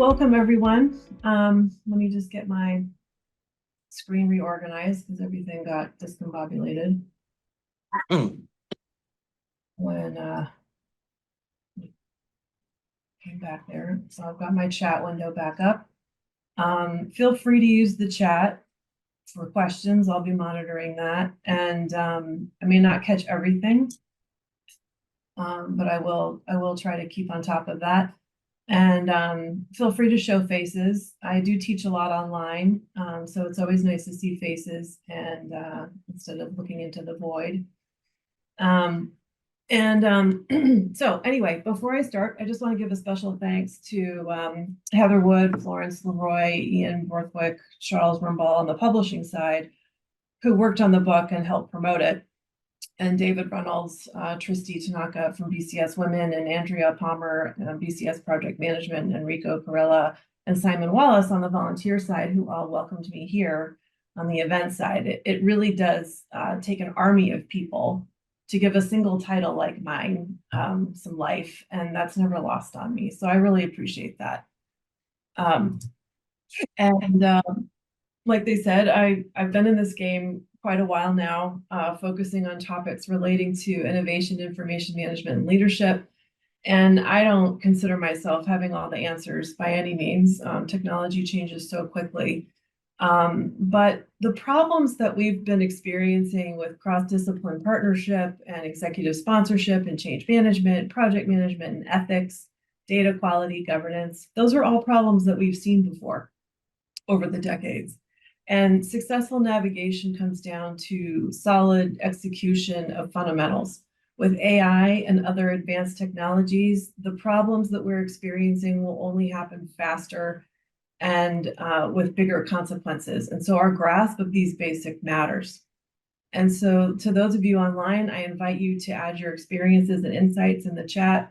welcome everyone. Let me just get my screen reorganized because everything got discombobulated when came back there. So I've got my chat window back up. Feel free to use the chat for questions. I'll be monitoring that, and I may not catch everything, but I will try to keep on top of that. And feel free to show faces. I do teach a lot online, so it's always nice to see faces and instead of looking into the void. So anyway, before I start, I just want to give a special thanks to Heather Wood, Florence Leroy, Ian Borthwick, Charles Rumball on the publishing side, who worked on the book and helped promote it, and David Reynolds, Tristi Tanaka from BCS Women, and Andrea Palmer, BCS Project Management, and Enrico Corella, and Simon Wallace on the volunteer side, who all welcomed me here on the event side. It really does take an army of people to give a single title like mine some life, and that's never lost on me. So I really appreciate that. Like they said, I've been in this game quite a while now, focusing on topics relating to innovation, information management, and leadership. And I don't consider myself having all the answers by any means. Technology changes so quickly. But the problems that we've been experiencing with cross-discipline partnership and executive sponsorship and change management, project management and ethics, data quality, governance, those are all problems that we've seen before over the decades. And successful navigation comes down to solid execution of fundamentals. With AI and other advanced technologies, the problems that we're experiencing will only happen faster and with bigger consequences. And so our grasp of these basic matters. And so to those of you online, I invite you to add your experiences and insights in the chat.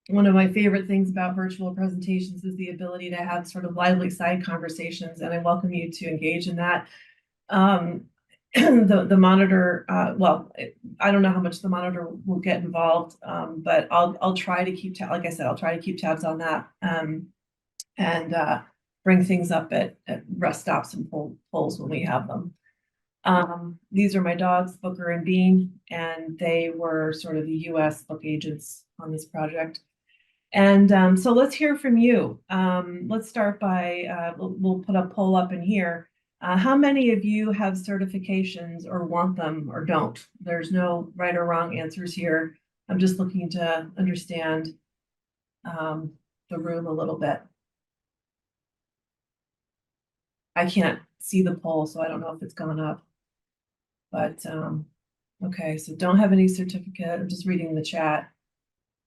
One of my favorite things about virtual presentations is the ability to have sort of lively side conversations, and I welcome you to engage in that. The monitor, well, I don't know how much the monitor will get involved, but I'll try to keep, like I said, I'll try to keep tabs on that and bring things up at rest stops and polls when we have them. These are my dogs, Booker and Bean, and they were sort of the US book agents on this project. And so let's hear from you. Let's start by, we'll put a poll up in here. How many of you have certifications or want them or don't? There's no right or wrong answers here. I'm just looking to understand the room a little bit. I can't see the poll, so I don't know if it's gone up. But okay, so don't have any certificate. I'm just reading the chat.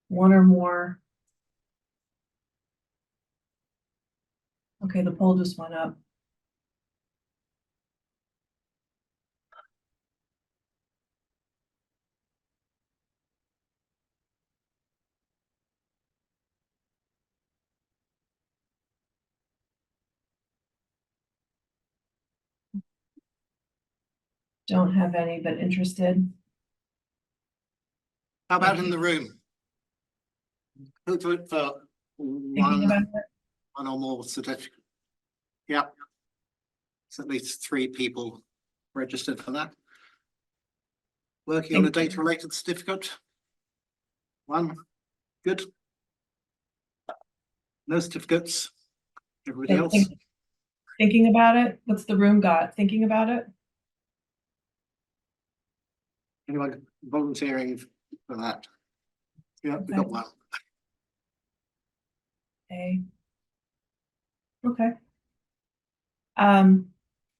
One or more. Okay, the poll just went up. Don't have any, but interested. How about in the room? Who do it for one or more certificate? Yeah. So at least 3 people registered for that. Working on a data related certificate? 1. Good. No certificates. Everybody else? Thinking about it? What's the room got? Thinking about it? Anyone volunteering for that? Yeah, we got 1. Okay.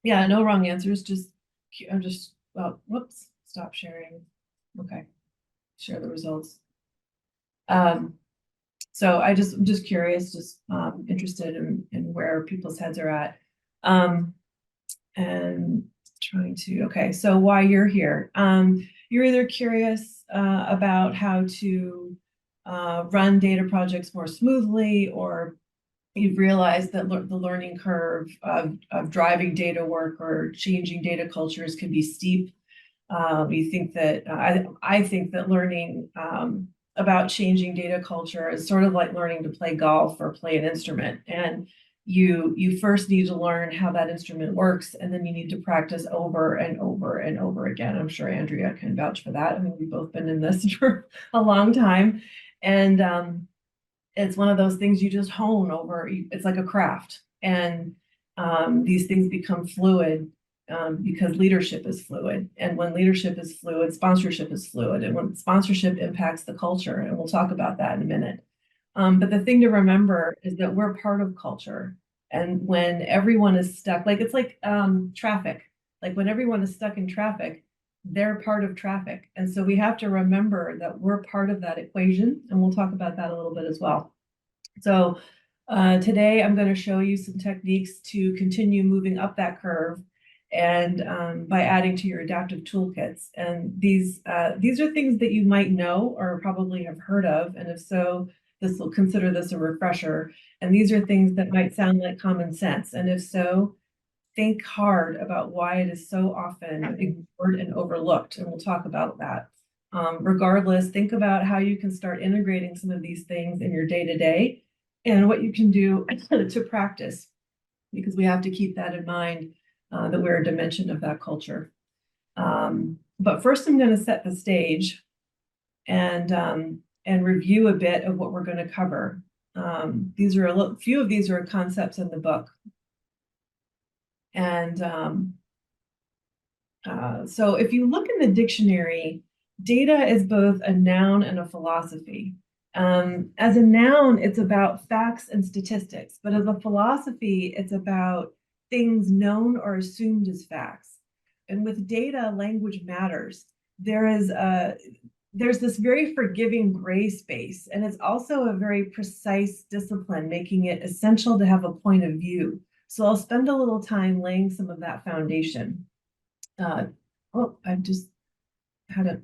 Yeah, no wrong answers. I'm just, well, whoops, stop sharing. Okay, share the results. So I'm just curious, just interested in where people's heads are at. And trying to, okay, so why you're here. You're either curious about how to run data projects more smoothly, or you've realized that the learning curve of driving data work or changing data cultures can be steep. You think that I think that learning about changing data culture is sort of like learning to play golf or play an instrument. And you first need to learn how that instrument works, and then you need to practice over and over and over again. I'm sure Andrea can vouch for that. I mean, we've both been in this for a long time. And it's one of those things you just hone over. It's like a craft. And these things become fluid because leadership is fluid. And when leadership is fluid, sponsorship is fluid. And when sponsorship impacts the culture, and we'll talk about that in a minute. But the thing to remember is that we're part of culture. And when everyone is stuck, like it's like traffic, like when everyone is stuck in traffic, they're part of traffic. And so we have to remember that we're part of that equation. And we'll talk about that a little bit as well. So today I'm going to show you some techniques to continue moving up that curve and by adding to your adaptive toolkits. And these are things that you might know or probably have heard of. And if so, consider this a refresher. And these are things that might sound like common sense. And if so, think hard about why it is so often ignored and overlooked. And we'll talk about that. Regardless, think about how you can start integrating some of these things in your day-to-day and what you can do to practice, because we have to keep that in mind, that we're a dimension of that culture. But first, I'm going to set the stage and review a bit of what we're going to cover. These are a few of these are concepts in the book. And so if you look in the dictionary, data is both a noun and a philosophy. As a noun, it's about facts and statistics, but as a philosophy, it's about things known or assumed as facts. And with data, language matters. There's this very forgiving gray space, and it's also a very precise discipline, making it essential to have a point of view. So I'll spend a little time laying some of that foundation. I just had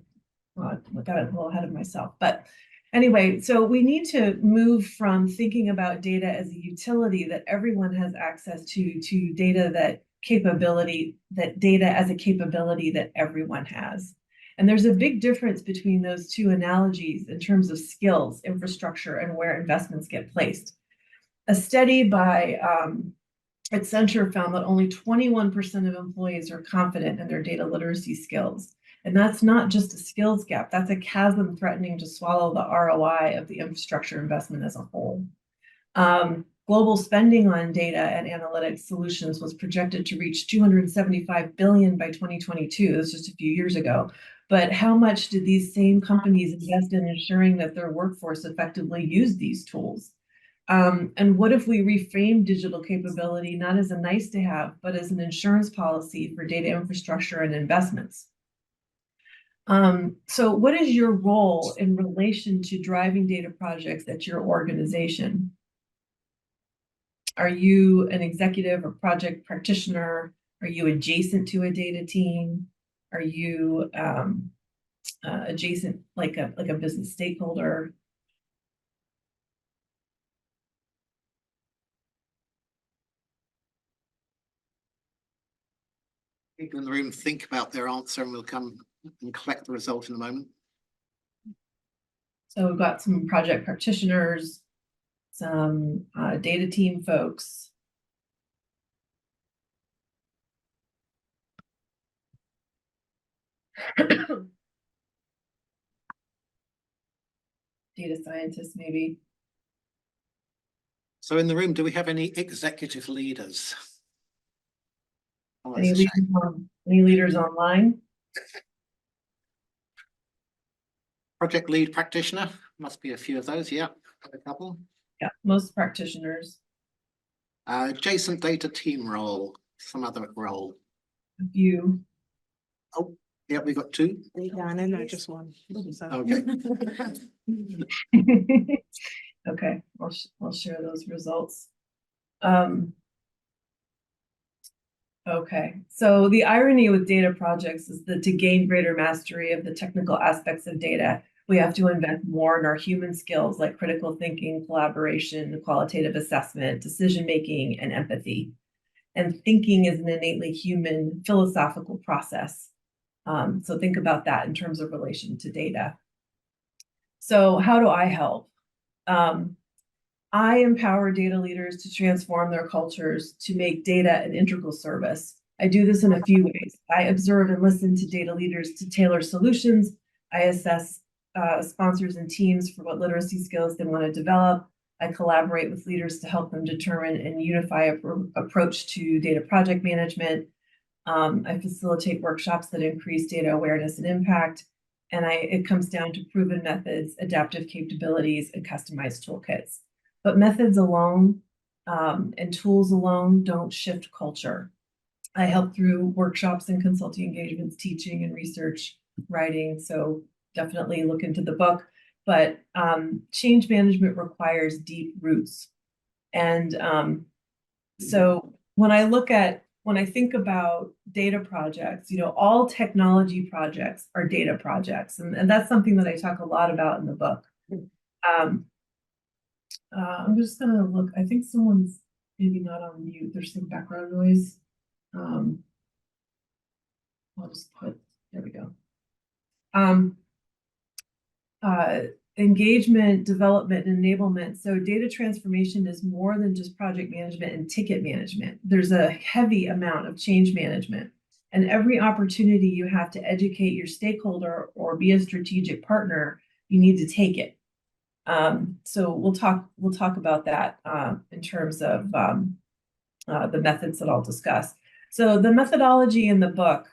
got a little ahead of myself. But anyway, so we need to move from thinking about data as a utility that everyone has access to data data as a capability that everyone has. And there's a big difference between those two analogies in terms of skills, infrastructure, and where investments get placed. A study by Accenture found that only 21% of employees are confident in their data literacy skills. And that's not just a skills gap, that's a chasm threatening to swallow the ROI of the infrastructure investment as a whole. Global spending on data and analytics solutions was projected to reach $275 billion by 2022. This was just a few years ago. But how much did these same companies invest in ensuring that their workforce effectively used these tools? And what if we reframe digital capability not as a nice to have, but as an insurance policy for data infrastructure and investments? So what is your role in relation to driving data projects at your organization? Are you an executive or project practitioner? Are you adjacent to a data team? Are you adjacent like a business stakeholder? People in the room think about their answer and we'll come and collect the result in a moment. So we've got some project practitioners, some data team folks. Data scientists, maybe. So in the room, do we have any executive leaders? Oh, Any leaders online? Project lead practitioner, must be a few of those, yeah, a couple. Yeah, most practitioners. Adjacent data team role, some other role. A few. Oh, yeah, we got two. Done, and not just one. So. Okay. Okay, I'll share those results. Okay, so the irony with data projects is that to gain greater mastery of the technical aspects of data, we have to invest more in our human skills like critical thinking, collaboration, qualitative assessment, decision-making, and empathy. And thinking is an innately human philosophical process. So think about that in terms of relation to data. So how do I help? I empower data leaders to transform their cultures to make data an integral service. I do this in a few ways. I observe and listen to data leaders to tailor solutions. I assess sponsors and teams for what literacy skills they want to develop. I collaborate with leaders to help them determine and unify approach to data project management. I facilitate workshops that increase data awareness and impact. And it comes down to proven methods, adaptive capabilities, and customized toolkits. But methods alone and tools alone don't shift culture. I help through workshops and consulting engagements, teaching and research, writing. So definitely look into the book. But change management requires deep roots. And so when I think about data projects, all technology projects are data projects. And that's something that I talk a lot about in the book. I'm just gonna look, I think someone's maybe not on mute. There's some background noise. I'll just there we go. Engagement, development, and enablement. So data transformation is more than just project management and ticket management. There's a heavy amount of change management. And every opportunity you have to educate your stakeholder or be a strategic partner, you need to take it. So we'll talk about that in terms of the methods that I'll discuss. So the methodology in the book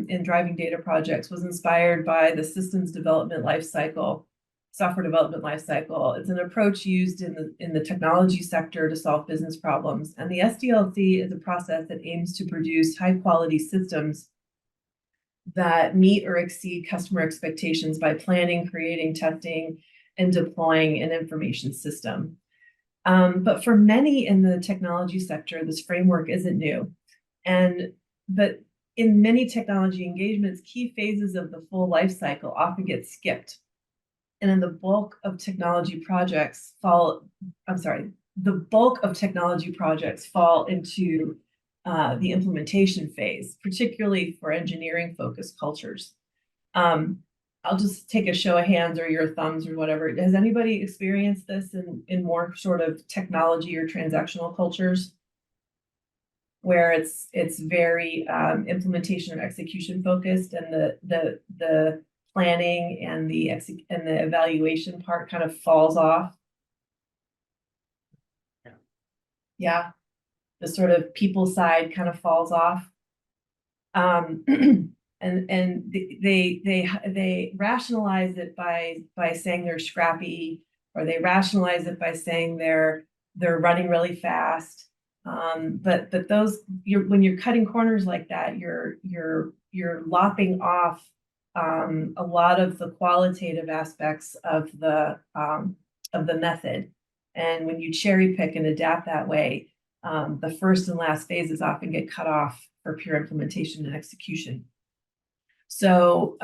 in driving data projects was inspired by the systems development lifecycle, software development lifecycle. It's an approach used in the technology sector to solve business problems. And the SDLC is a process that aims to produce high quality systems that meet or exceed customer expectations by planning, creating, testing, and deploying an information system. But for many in the technology sector, this framework isn't new. But in many technology engagements, key phases of the full life cycle often get skipped. And in the bulk of technology projects fall into the implementation phase, particularly for engineering focused cultures. I'll just take a show of hands or your thumbs or whatever. Has anybody experienced this in more sort of technology or transactional cultures where it's very implementation or execution focused, and the planning and the evaluation part kind of falls off? Yeah, the sort of people side kind of falls off. And they rationalize it by saying they're scrappy, or they rationalize it by saying they're running really fast. But when you're cutting corners like that, you're lopping off a lot of the qualitative aspects of the method. And when you cherry pick and adapt that way, the first and last phases often get cut off for pure implementation and execution. So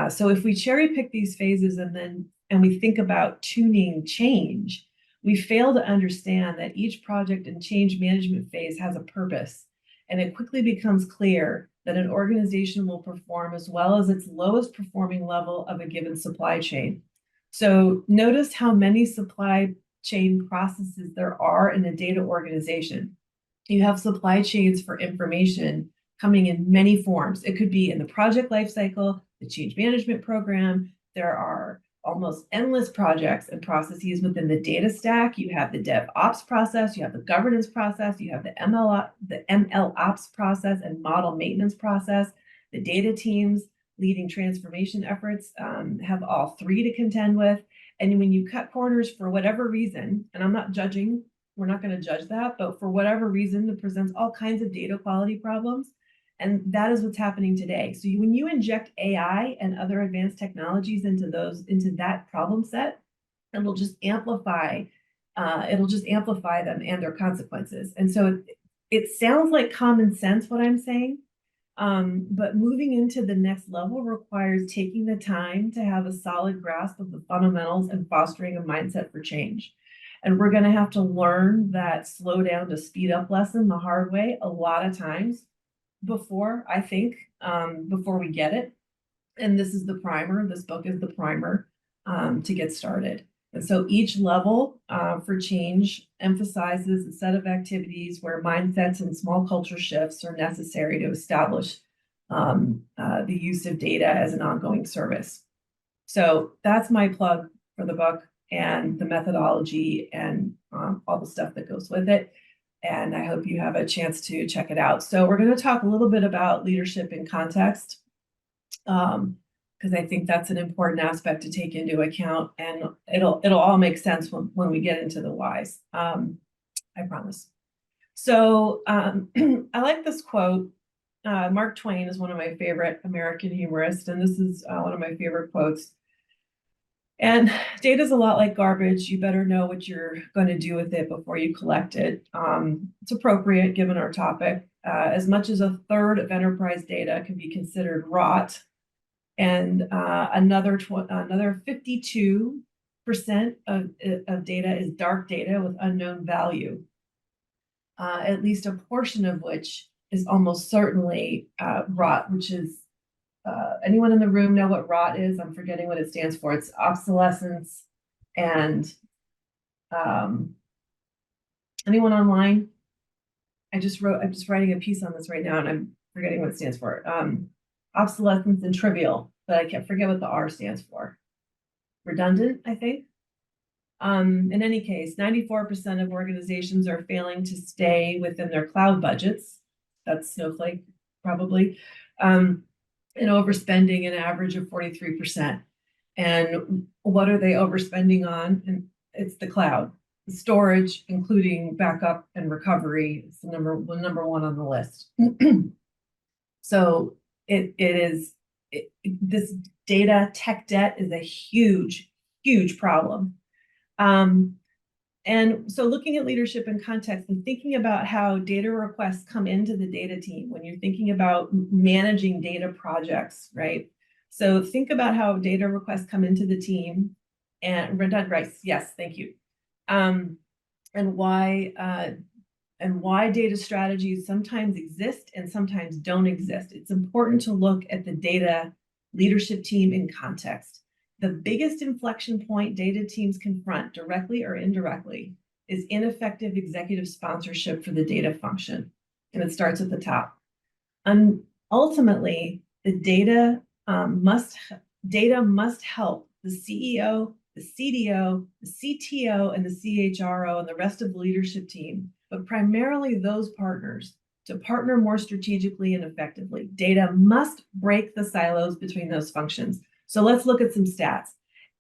so if we cherry pick these phases and we think about tuning change, we fail to understand that each project and change management phase has a purpose, and it quickly becomes clear that an organization will perform as well as its lowest performing level of a given supply chain. So notice how many supply chain processes there are in a data organization. You have supply chains for information coming in many forms. It could be in the project lifecycle, the change management program. There are almost endless projects and processes within the data stack. You have the DevOps process, you have the governance process, you have the ML ops process and model maintenance process. The data teams leading transformation efforts have all three to contend with. And when you cut corners for whatever reason, and I'm not judging, we're not going to judge that, but for whatever reason, it presents all kinds of data quality problems. And that is what's happening today. So when you inject AI and other advanced technologies into that problem set, it'll just amplify them and their consequences. And so it sounds like common sense what I'm saying, but moving into the next level requires taking the time to have a solid grasp of the fundamentals and fostering a mindset for change. And we're going to have to learn that slow down to speed up lesson the hard way a lot of times before we get it. And this is the primer, this book is the primer to get started. And so each level for change emphasizes a set of activities where mindsets and small culture shifts are necessary to establish the use of data as an ongoing service. So that's my plug for the book and the methodology and all the stuff that goes with it. And I hope you have a chance to check it out. So we're going to talk a little bit about leadership in context, because I think that's an important aspect to take into account, and it'll all make sense when we get into the whys. I promise. So I like this quote. Mark Twain is one of my favorite American humorists, and this is one of my favorite quotes. And data is a lot like garbage. You better know what you're going to do with it before you collect it. It's appropriate given our topic. As much as a third of enterprise data can be considered rot, and another 52% of data is dark data with unknown value. At least a portion of which is almost certainly rot, which is, anyone in the room know what rot is? I'm forgetting what it stands for. It's obsolescence. And anyone online? I'm just writing a piece on this right now and I'm forgetting what it stands for. Obsolescence and trivial, but I can't forget what the R stands for. Redundant, I think. In any case, 94% of organizations are failing to stay within their cloud budgets. That's Snowflake, probably. And overspending an average of 43%. And what are they overspending on? And it's the cloud. The storage, including backup and recovery, is the number one on the list. So this data tech debt is a huge, huge problem. And so looking at leadership in context and thinking about how data requests come into the data team when you're thinking about managing data projects, right? So think about how data requests come into the team and Rice, yes, thank you. And why data strategies sometimes exist and sometimes don't exist. It's important to look at the data leadership team in context. The biggest inflection point data teams confront, directly or indirectly, is ineffective executive sponsorship for the data function. And it starts at the top. And ultimately, the data must help the CEO, the CDO, the CTO, and the CHRO, and the rest of the leadership team, but primarily those partners, to partner more strategically and effectively. Data must break the silos between those functions. So let's look at some stats.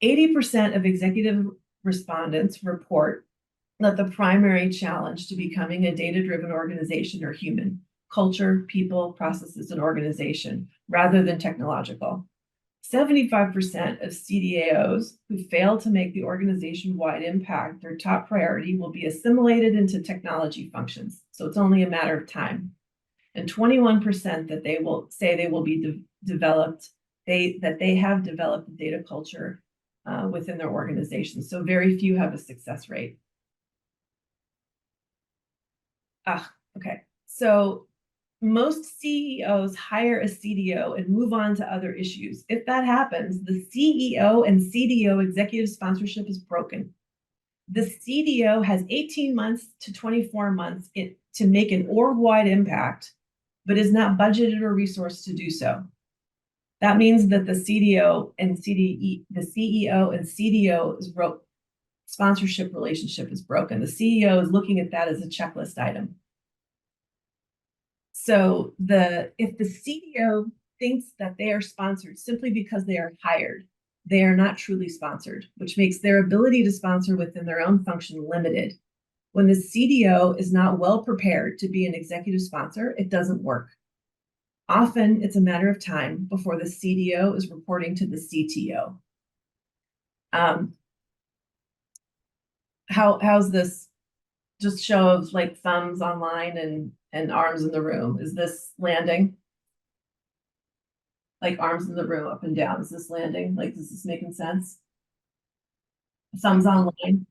80% of executive respondents report that the primary challenge to becoming a data-driven organization are human: culture, people, processes, and organization, rather than technological. 75% of CDAOs who fail to make the organization-wide impact their top priority will be assimilated into technology functions. So it's only a matter of time. And 21% that they will say they will be developed, that they have developed a data culture within their organization. So very few have a success rate. Okay. So most CEOs hire a CDO and move on to other issues. If that happens, the CEO and CDO executive sponsorship is broken. The CDO has 18 months to 24 months to make an org-wide impact, but is not budgeted or resourced to do so. That means that the CEO and CDO's sponsorship relationship is broken. The CEO is looking at that as a checklist item. So if the CDO thinks that they are sponsored simply because they are hired, they are not truly sponsored, which makes their ability to sponsor within their own function limited. When the CDO is not well prepared to be an executive sponsor, it doesn't work. Often it's a matter of time before the CDO is reporting to the CTO. How's this? Just show of like thumbs online and arms in the room. Is this landing? Like arms in the room, up and down. Is this landing? Like, is this making sense? Thumbs online.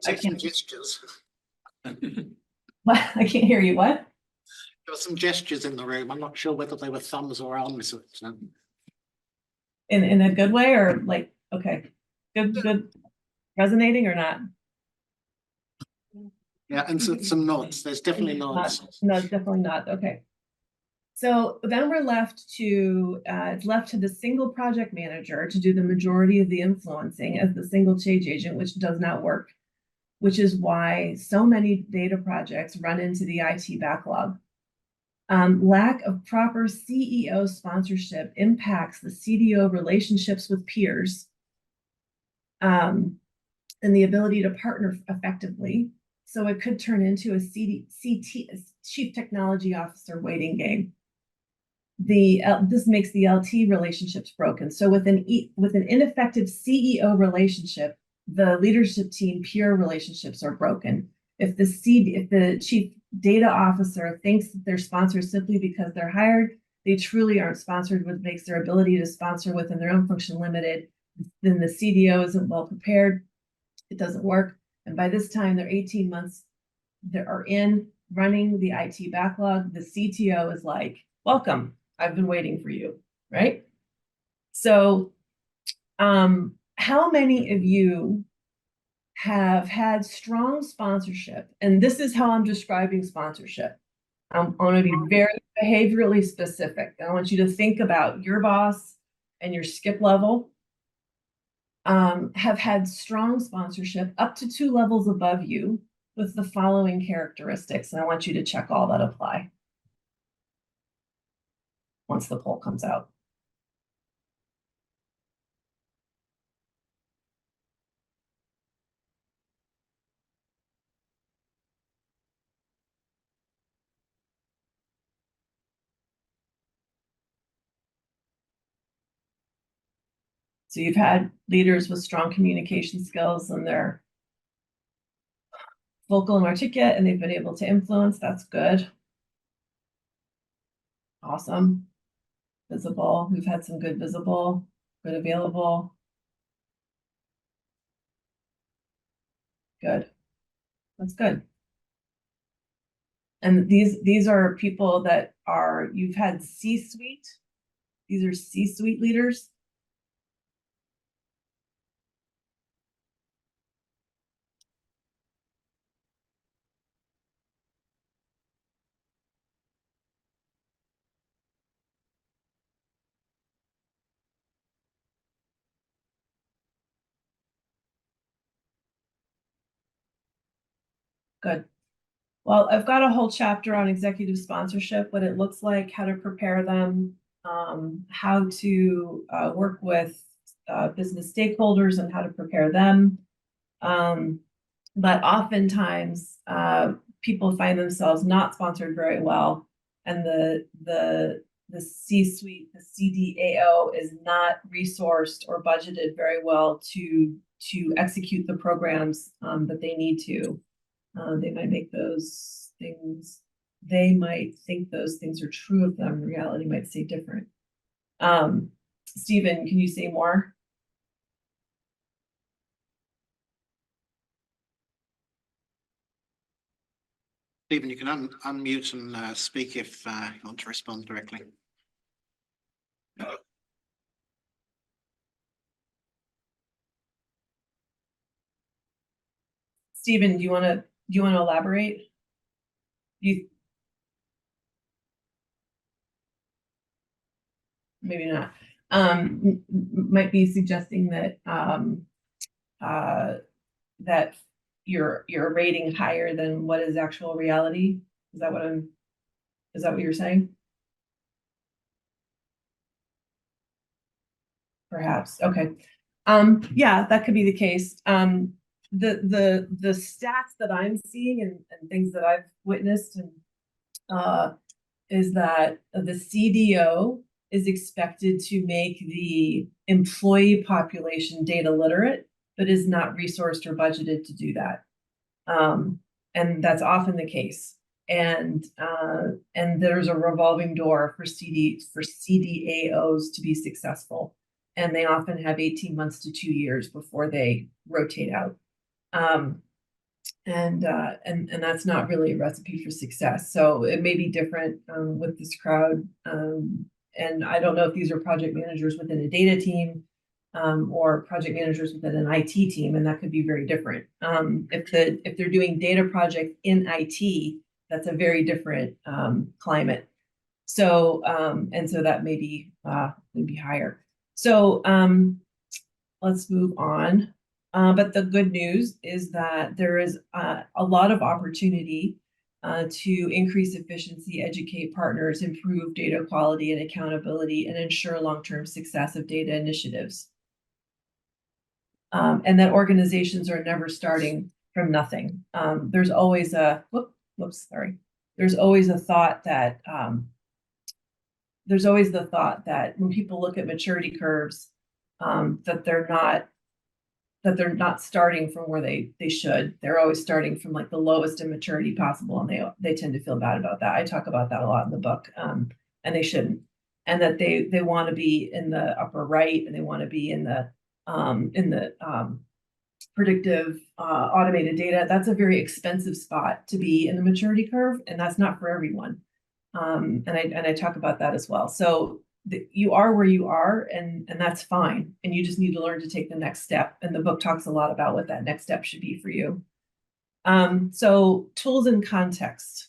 I can't gestures. What? I can't hear you. What? There were some gestures in the room. I'm not sure whether they were thumbs or arms. in a good way, or like, okay, good, resonating or not? Yeah, and some nods. There's definitely nods. No, it's definitely not. Okay. So then we're left to, it's left to the single project manager to do the majority of the influencing as the single change agent, which does not work, which is why so many data projects run into the IT backlog. Lack of proper CEO sponsorship impacts the CDO relationships with peers, and the ability to partner effectively. So it could turn into a a Chief Technology Officer waiting game. This makes the LT relationships broken. So with an ineffective CEO relationship, the leadership team peer relationships are broken. If the chief data officer thinks that they're sponsored simply because they're hired, they truly aren't sponsored, which makes their ability to sponsor within their own function limited. Then the CDO isn't well prepared. It doesn't work. And by this time, they're 18 months that are in running the IT backlog. The CTO is like, welcome, I've been waiting for you, right? So how many of you have had strong sponsorship? And this is how I'm describing sponsorship. I want to be very behaviorally specific. I want you to think about your boss and your skip level. Have had strong sponsorship up to 2 levels above you with the following characteristics. And I want you to check all that apply once the poll comes out. So you've had leaders with strong communication skills and they're vocal and articulate and they've been able to influence. That's good. Awesome. Visible. We've had some good visible, good available. Good. That's good. And these are people that you've had C-suite. These are C-suite leaders. Good. Well, I've got a whole chapter on executive sponsorship, what it looks like, how to prepare them, how to work with business stakeholders and how to prepare them. But oftentimes people find themselves not sponsored very well, and the C-suite, the CDAO is not resourced or budgeted very well to execute the programs that they need to. They might make those things, they might think those things are true of them. Reality might say different. Stephen, can you say more? Stephen, you can unmute and speak if you want to respond directly. Stephen, do you want to elaborate? Maybe not. Might be suggesting that that you're rating higher than what is actual reality. Is that what you're saying? Perhaps. Okay. Yeah, that could be the case. The stats that I'm seeing and things that I've witnessed and is that the CDO is expected to make the employee population data literate, but is not resourced or budgeted to do that. And that's often the case. And there's a revolving door for CDAOs to be successful. And they often have 18 months to 2 years before they rotate out. And that's not really a recipe for success. So it may be different with this crowd. And I don't know if these are project managers within a data team, or project managers within an IT team, and that could be very different. If they're doing data project in IT, that's a very different climate. So and so that may be higher. So let's move on. But the good news is that there is a lot of opportunity to increase efficiency, educate partners, improve data quality and accountability, and ensure long-term success of data initiatives. And that organizations are never starting from nothing. There's always a, There's always a thought that, there's always the thought that when people look at maturity curves, that they're not starting from where they should. They're always starting from like the lowest in maturity possible, and they tend to feel bad about that. I talk about that a lot in the book, and they shouldn't. And that they want to be in the upper right, and they want to be in the predictive automated data. That's a very expensive spot to be in the maturity curve, and that's not for everyone. And I talk about that as well. So you are where you are, and that's fine. And you just need to learn to take the next step. And the book talks a lot about what that next step should be for you. So tools and context.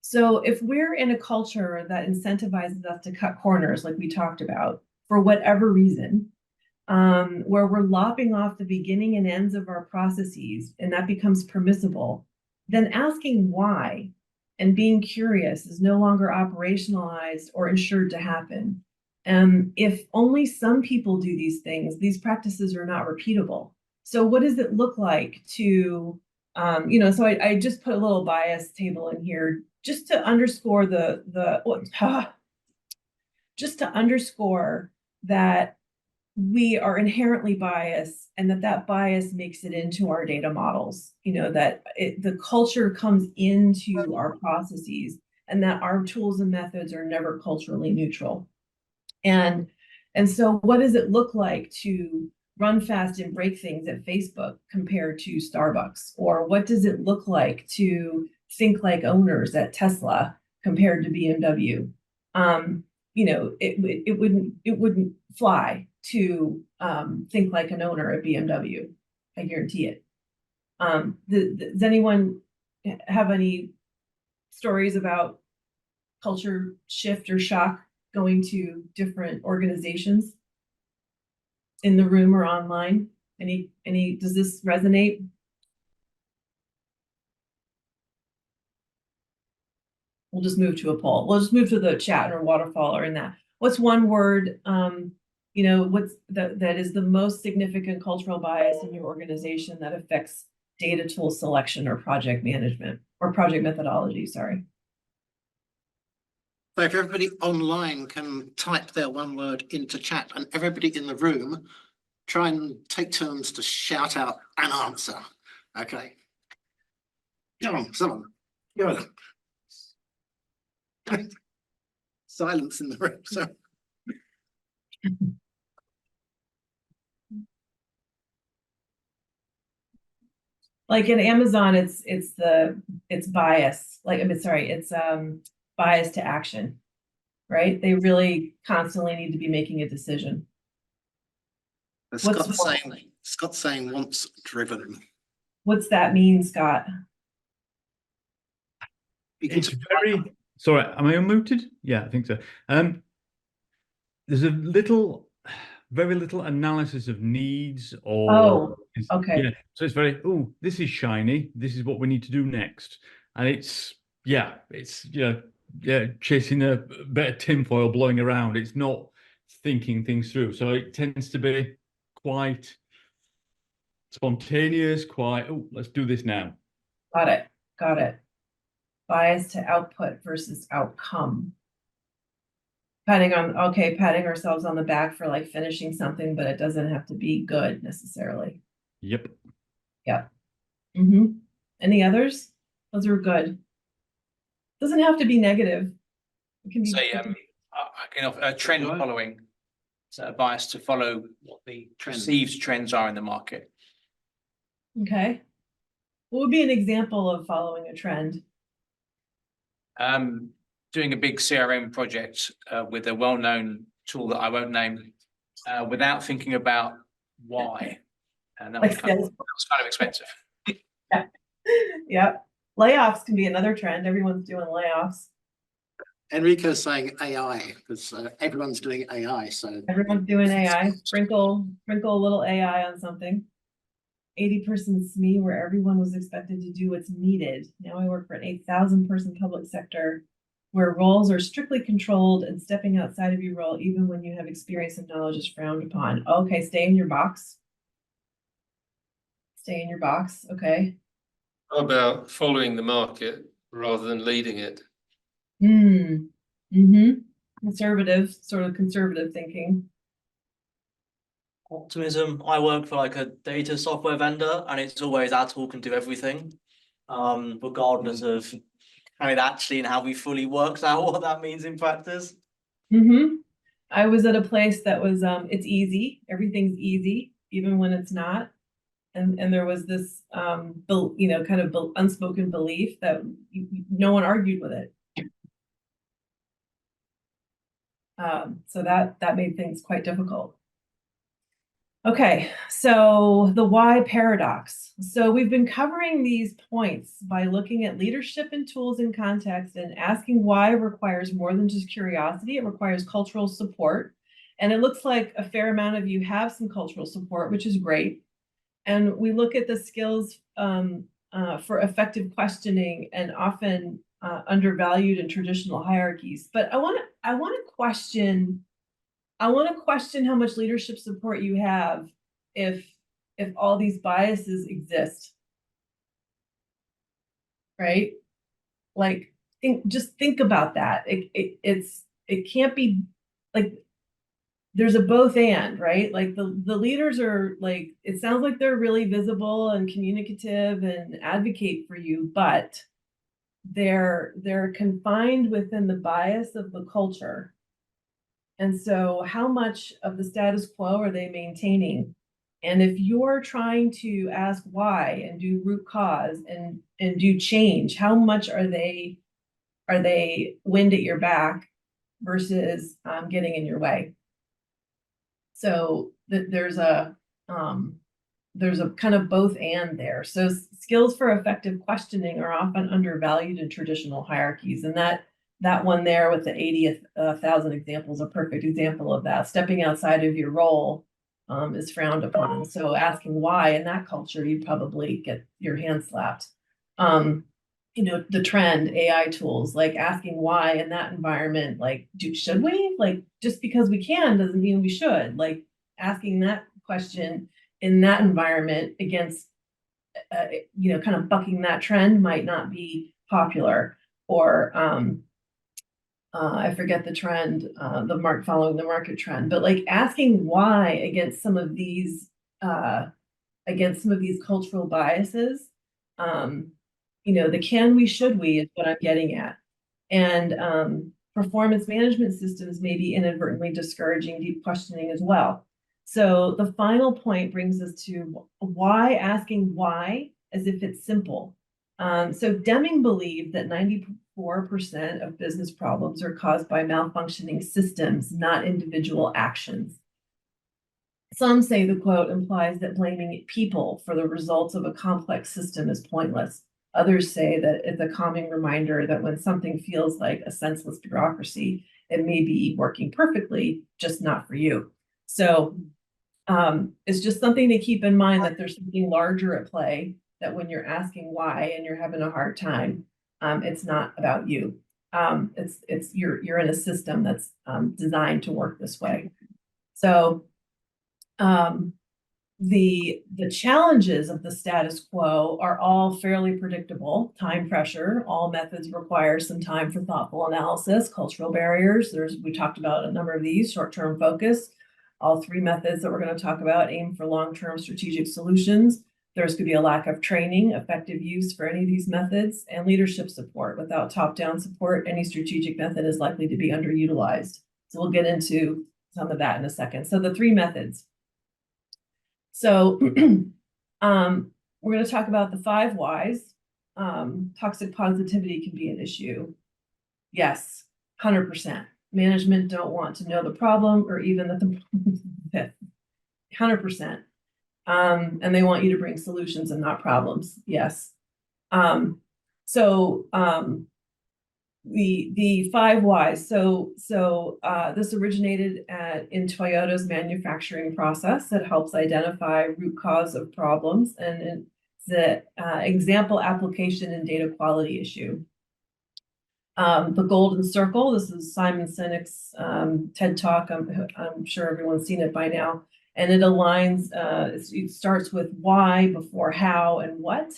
So if we're in a culture that incentivizes us to cut corners, like we talked about, for whatever reason, where we're lopping off the beginning and ends of our processes, and that becomes permissible, then asking why and being curious is no longer operationalized or ensured to happen. If only some people do these things, these practices are not repeatable. So what does it look like to, so I just put a little bias table in here just to underscore just to underscore that we are inherently biased, and that bias makes it into our data models, that the culture comes into our processes, and that our tools and methods are never culturally neutral. And so what does it look like to run fast and break things at Facebook compared to Starbucks? Or what does it look like to think like owners at Tesla compared to BMW? It wouldn't fly to think like an owner at BMW. I guarantee it. Does anyone have any stories about culture shift or shock going to different organizations in the room or online? Does this resonate? We'll just move to a poll. We'll just move to the chat or waterfall or in that. What's one word, that is the most significant cultural bias in your organization that affects data tool selection or project management or project methodology, sorry. So if everybody online can type their one word into chat, and everybody in the room try and take turns to shout out an answer. Okay. Go on, someone. Go on. Silence in the room. So like in Amazon, it's bias. It's bias to action, right? They really constantly need to be making a decision. Scott's saying once driven. What's that mean, Scott? It's very, sorry, am I unmuted? Yeah, I think so. There's very little analysis of needs or okay. Yeah, so it's very, this is shiny, this is what we need to do next. And it's chasing a bit of tinfoil blowing around. It's not thinking things through. So it tends to be quite spontaneous, let's do this now. Got it. Bias to output versus outcome. Patting ourselves on the back for like finishing something, but it doesn't have to be good necessarily. Yep. Any others? Those are good. Doesn't have to be negative. It can be. Trend following. So a bias to follow what the perceived trends are in the market. Okay. What would be an example of following a trend? doing a big CRM project with a well-known tool that I won't name without thinking about why. And that was Like kind of, sales. that was kind of expensive. Yep. Layoffs can be another trend. Everyone's doing layoffs. Enrico's saying AI, because everyone's doing AI, so. Everyone's doing AI. Sprinkle a little AI on something. 80-person SME where everyone was expected to do what's needed. Now I work for an 8,000-person public sector where roles are strictly controlled and stepping outside of your role, even when you have experience and knowledge, is frowned upon. Okay, stay in your box. Stay in your box. Okay. How about following the market rather than leading it? Conservative, sort of conservative thinking. Optimism. I work for like a data software vendor, and it's always our tool can do everything, regardless of how it actually and how we fully works out what that means in practice. I was at a place that was it's easy, everything's easy, even when it's not. And there was this kind of unspoken belief that no one argued with it. So that made things quite difficult. Okay, so the why paradox. So we've been covering these points by looking at leadership and tools in context, and asking why requires more than just curiosity. It requires cultural support. And it looks like a fair amount of you have some cultural support, which is great. And we look at the skills for effective questioning, and often undervalued in traditional hierarchies. But I want to question how much leadership support you have if all these biases exist, right? Like, think about that. It can't be like there's a both and, right? Like the leaders are like, it sounds like they're really visible and communicative and advocate for you, but they're confined within the bias of the culture. And so how much of the status quo are they maintaining? And if you're trying to ask why and do root cause and do change, how much are they wind at your back versus getting in your way? So there's a kind of both and there. So skills for effective questioning are often undervalued in traditional hierarchies, and that one there with the 80,000 examples, a perfect example of that. Stepping outside of your role is frowned upon. So asking why in that culture, you'd probably get your hand slapped. The trend AI tools, like asking why in that environment, like should we? Like just because we can doesn't mean we should. Like asking that question in that environment against kind of bucking that trend might not be popular. Or I forget the trend, following the market trend, but like asking why against some of these cultural biases, the can we, should we is what I'm getting at. And performance management systems may be inadvertently discouraging deep questioning as well. So the final point brings us to why, asking why as if it's simple. So Deming believed that 94% of business problems are caused by malfunctioning systems, not individual actions. Some say the quote implies that blaming people for the results of a complex system is pointless. Others say that it's a calming reminder that when something feels like a senseless bureaucracy, it may be working perfectly, just not for you. So it's just something to keep in mind, that there's something larger at play, that when you're asking why and you're having a hard time, it's not about you. You're in a system that's designed to work this way. So the challenges of the status quo are all fairly predictable. Time pressure, all methods require some time for thoughtful analysis. Cultural barriers, we talked about a number of these. Short-term focus, all three methods that we're going to talk about aim for long-term strategic solutions. There's going to be a lack of training, effective use for any of these methods, and leadership support. Without top-down support, any strategic method is likely to be underutilized. So we'll get into some of that in a second. So the three methods. So we're going to talk about the 5 whys. Toxic positivity can be an issue. Yes, 100%. Management don't want to know the problem or even that the problem exists. 100%. And they want you to bring solutions and not problems. Yes. The 5 whys. This originated in Toyota's manufacturing process that helps identify root cause of problems, and it's the example application and data quality issue. The golden circle. This is Simon Sinek's TED Talk. I'm sure everyone's seen it by now, and it aligns. It starts with why before how and what.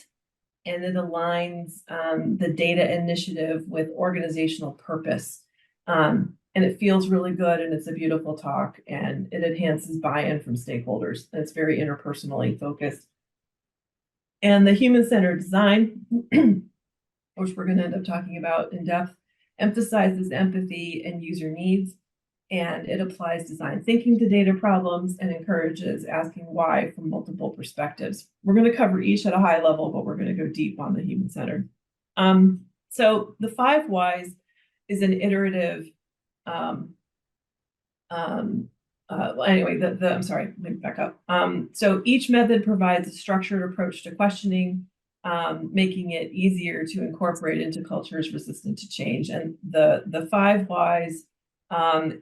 And it aligns the data initiative with organizational purpose. And it feels really good, and it's a beautiful talk, and it enhances buy-in from stakeholders. And it's very interpersonally focused. And the human-centered design, which we're going to end up talking about in depth, emphasizes empathy and user needs. And it applies design thinking to data problems and encourages asking why from multiple perspectives. We're going to cover each at a high level, but we're going to go deep on the human-centered. So the 5 whys is an iterative, anyway, I'm sorry, let me back up. So each method provides a structured approach to questioning, making it easier to incorporate into cultures resistant to change. And the 5 whys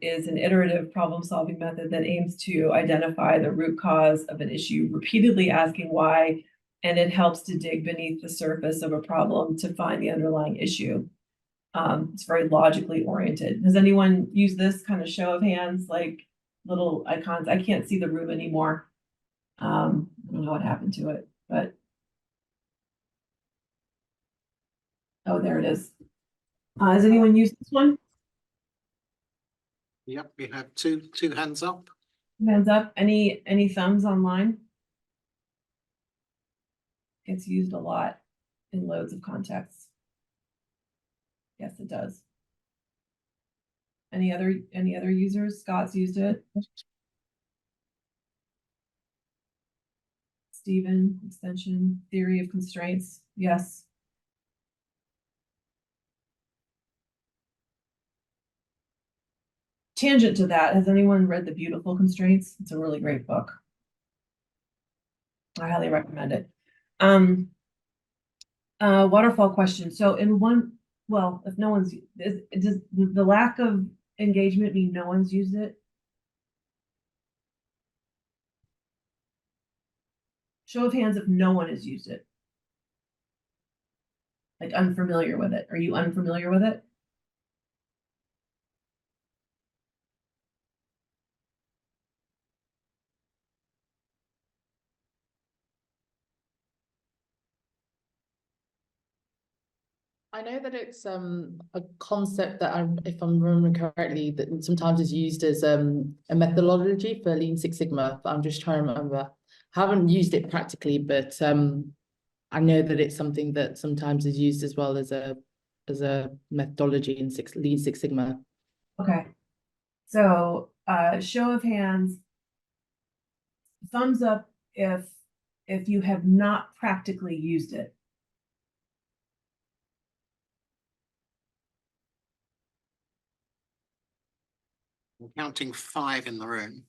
is an iterative problem-solving method that aims to identify the root cause of an issue, repeatedly asking why, and it helps to dig beneath the surface of a problem to find the underlying issue. It's very logically oriented. Has anyone used this kind of show of hands, like little icons? I can't see the room anymore. I don't know what happened to it, but oh, there it is. Has anyone used this one? Yep, we have two hands up. Hands up. Any thumbs online? It's used a lot in loads of contexts. Yes, it does. Any other users? Scott's used it. Stephen, extension, theory of constraints. Yes. Tangent to that, has anyone read The Beautiful Constraints? It's a really great book. I highly recommend it. Waterfall question. So in one, well, if no one's, does the lack of engagement mean no one's used it? Show of hands if no one has used it. Like unfamiliar with it. Are you unfamiliar with it? I know that it's a concept that if I'm remembering correctly, that sometimes is used as a methodology for Lean Six Sigma, but I'm just trying to remember. I haven't used it practically, but I know that it's something that sometimes is used as well as a methodology in Lean Six Sigma. Okay. So show of hands, thumbs up if you have not practically used it. I'm counting 5 in the room.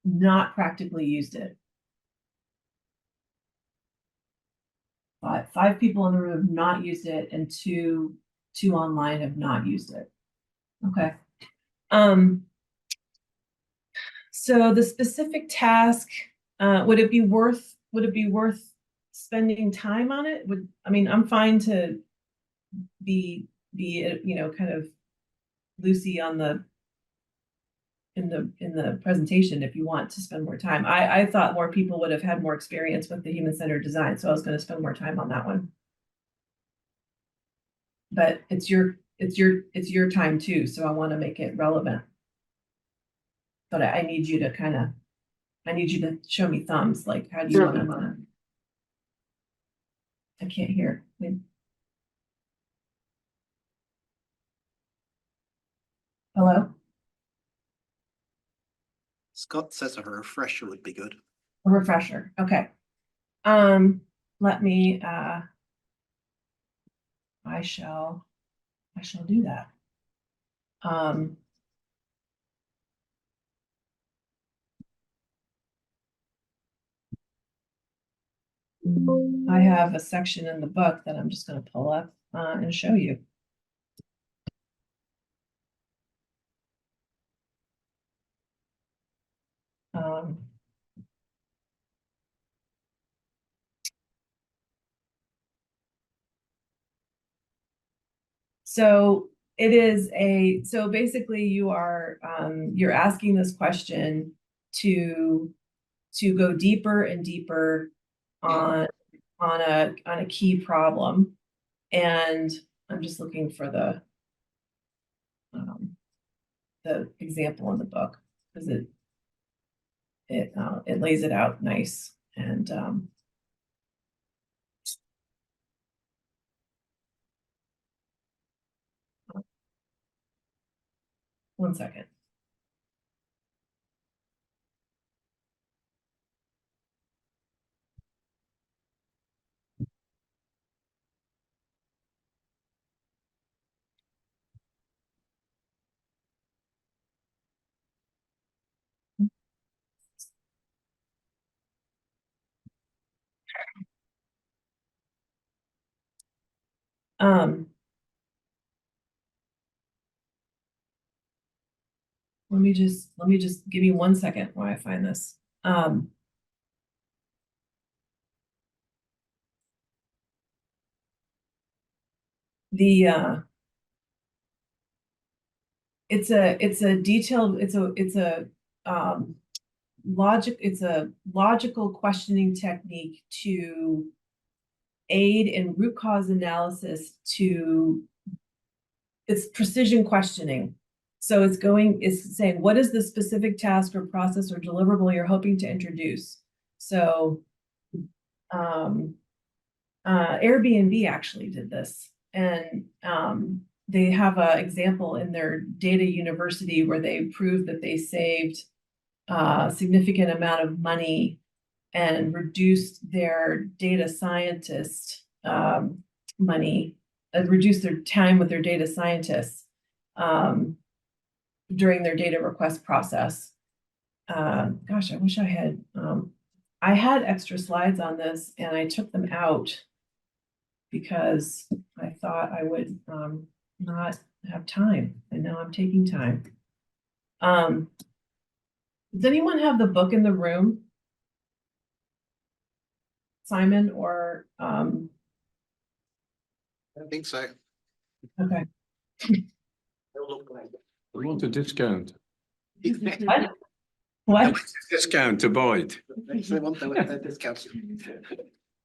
Not practically used it. Five people in the room have not used it, and two online have not used it. Okay. So the specific task, would it be worth spending time on it? I mean, I'm fine to be kind of Lucy on the in the presentation if you want to spend more time. I thought more people would have had more experience with the human-centered design, so I was going to spend more time on that one. But it's your time too, so I want to make it relevant. But I need you to show me thumbs. Like, how do you want to? I can't hear. Hello? Scott says a refresher would be good. A refresher. Okay. Let me, I shall do that. I have a section in the book that I'm just gonna pull up, and show you. Um, So it is so basically you are, you're asking this question to go deeper and deeper on a key problem. And I'm just looking for the example in the book, because it lays it out nice. And one second. Let me just give me 1 second while I find this. It's a detailed, it's a logical questioning technique to aid in root cause analysis. It's precision questioning. So it's saying, what is the specific task or process or deliverable you're hoping to introduce? So Airbnb actually did this, and they have an example in their data university where they proved that they saved a significant amount of money and reduced their data scientist money, reduced their time with their data scientists during their data request process. Gosh, I wish I had extra slides on this and I took them out because I thought I would not have time, and now I'm taking time. Does anyone have the book in the room? Simon or I don't think so. okay. We want a discount. What? What? Discount to buy it. They want their discounts.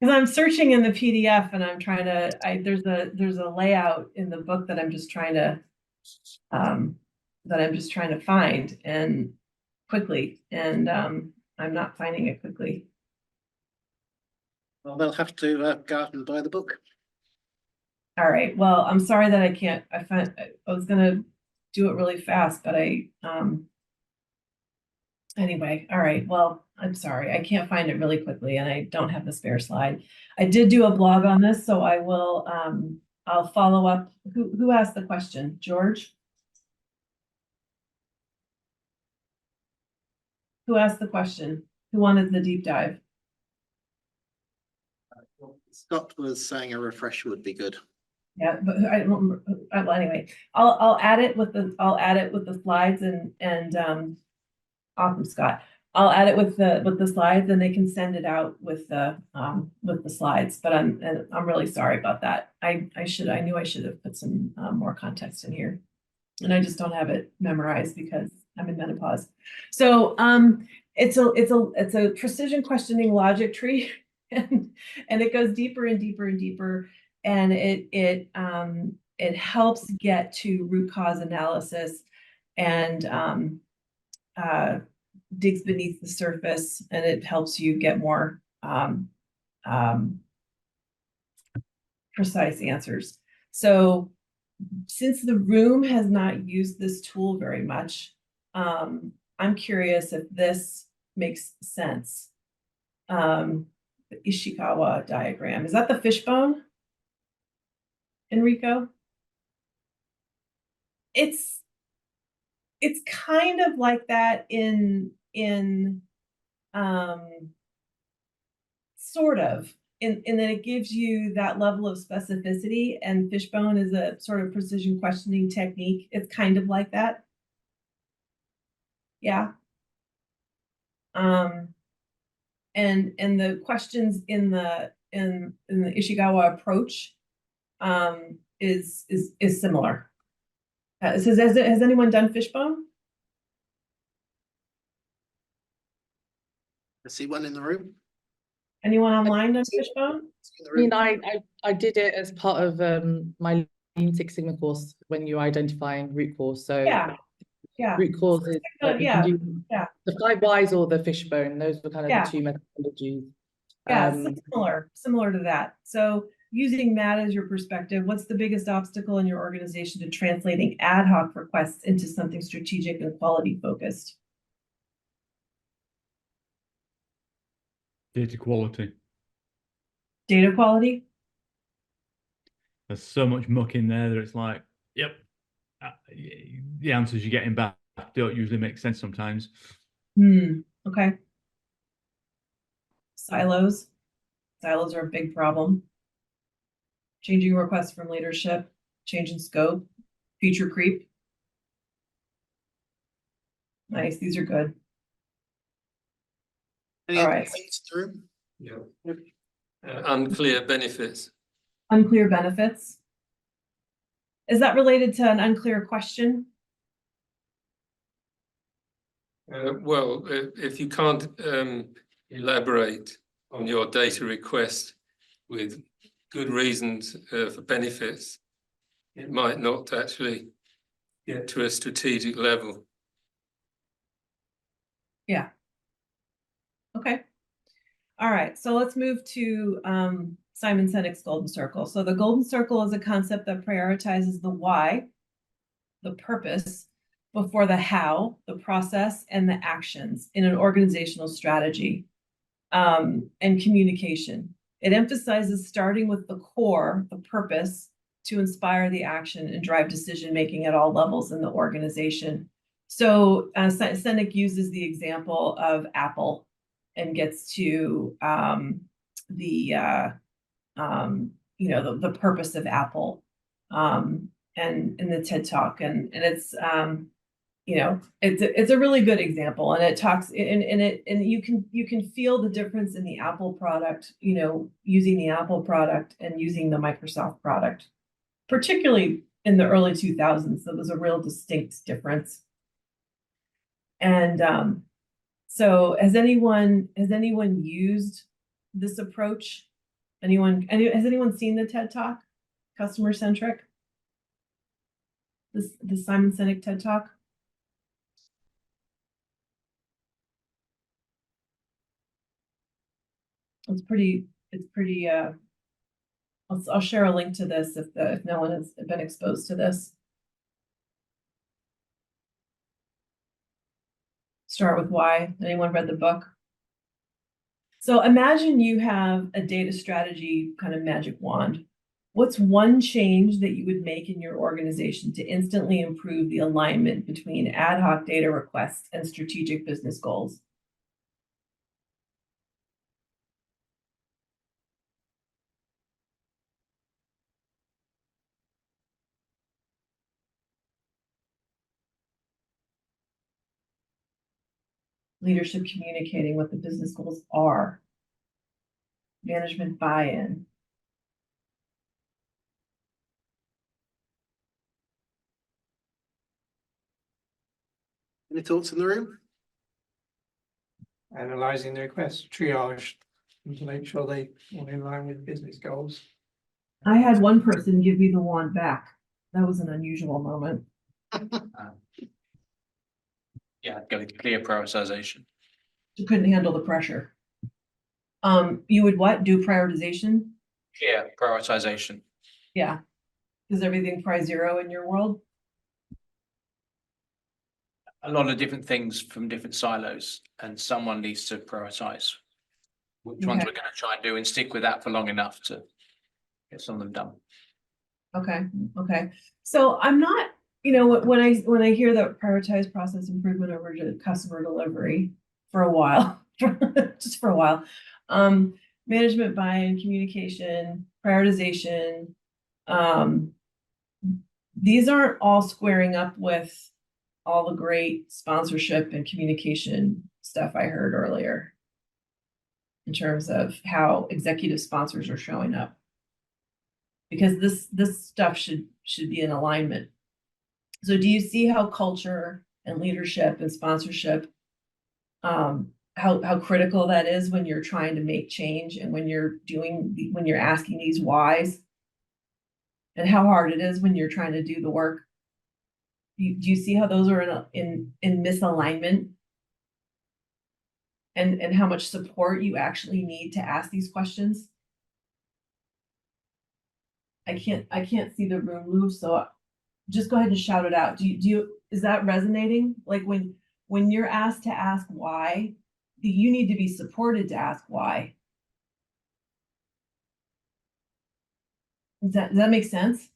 Because I'm searching in the PDF and I'm trying to, there's a layout in the book that I'm just trying to find and quickly, and I'm not finding it quickly. Well, they'll have to go out and buy the book. All right, well, I'm sorry that I can't, I was gonna do it really fast, but anyway, all right, well, I'm sorry, I can't find it really quickly and I don't have the spare slide. I did do a blog on this, so I will, I'll follow up. Who asked the question? George? Who asked the question? Who wanted the deep dive? Scott was saying a refresher would be good. Yeah, but I don't remember, well, anyway, I'll add it with the slides and awesome, Scott. I'll add it with the slides and they can send it out with the slides, but I'm really sorry about that. I knew I should have put some more context in here. And I just don't have it memorized because I'm in menopause. So it's a precision questioning logic tree and it goes deeper and deeper and deeper, and it helps get to root cause analysis and digs beneath the surface, and it helps you get more precise answers. So since the room has not used this tool very much, I'm curious if this makes sense. The Ishikawa diagram. Is that the fishbone? Enrico? It's kind of like that in sort of in that it gives you that level of specificity, and fishbone is a sort of precision questioning technique. It's kind of like that. Yeah. And the questions in the Ishikawa approach is similar. Has anyone done fishbone? I see one in the room. Anyone online done fishbone? In the I mean, room. I did it as part of my Lean Six Sigma course when you're identifying root cause. So Yeah. root cause is like you Yeah. can do Yeah. the 5 whys or the fishbone. Those were kind of Yeah. the two methodologies. Yeah, similar to that. So using that as your perspective, what's the biggest obstacle in your organization to translating ad hoc requests into something strategic and quality focused? Data quality. Data quality? There's so much muck in there that it's like, yep, the answers you're getting back don't usually make sense sometimes. Okay. Silos. Silos are a big problem. Changing requests from leadership, change in scope, feature creep. Nice, these are good. Any All other right. things in the room? Yeah. Unclear benefits. Unclear benefits. Is that related to an unclear question? Well, if you can't elaborate on your data request with good reasons for benefits, it might not actually get to a strategic level. Yeah. Okay. All right, so let's move to Simon Sinek's Golden Circle. So the Golden Circle is a concept that prioritizes the why, the purpose, before the how, the process, and the actions in an organizational strategy and communication. It emphasizes starting with the core, the purpose, to inspire the action and drive decision-making at all levels in the organization. So Sinek uses the example of Apple and gets to the purpose of Apple and in the TED Talk, and it's it's a really good example, and it talks and you can feel the difference in the Apple product, using the Apple product and using the Microsoft product, particularly in the early 2000s. There was a real distinct difference. And so has anyone used this approach? Has anyone seen the TED Talk, customer centric? The Simon Sinek TED Talk? It's pretty, I'll share a link to this if no one has been exposed to this. Start with why. Anyone read the book? So imagine you have a data strategy kind of magic wand. What's one change that you would make in your organization to instantly improve the alignment between ad hoc data requests and strategic business goals? Leadership communicating what the business goals are. Management buy-in. Any thoughts in the room? Analysing the requests, triage, and to make sure they are in line with business goals. I had one person give me the wand back. That was an unusual moment. Yeah, get clear prioritization. You couldn't handle the pressure. You would what? Do prioritization? Clear prioritization. Yeah. Is everything prize zero in your world? A lot of different things from different silos, and someone needs to prioritize. which ones Okay. we're going to try and do and stick with that for long enough to get some of them done. Okay, okay. So I'm not, when I hear that prioritize process improvement over to customer delivery for a while, just for a while. Management buy-in, communication, prioritization. These aren't all squaring up with all the great sponsorship and communication stuff I heard earlier. In terms of how executive sponsors are showing up. Because this stuff should be in alignment. So do you see how culture and leadership and sponsorship, how critical that is when you're trying to make change and when you're asking these whys? And how hard it is when you're trying to do the work? Do you see how those are in misalignment? And how much support you actually need to ask these questions? I can't see the room move, so just go ahead and shout it out. Is that resonating? Like when you're asked to ask why, you need to be supported to ask why. Does that make sense?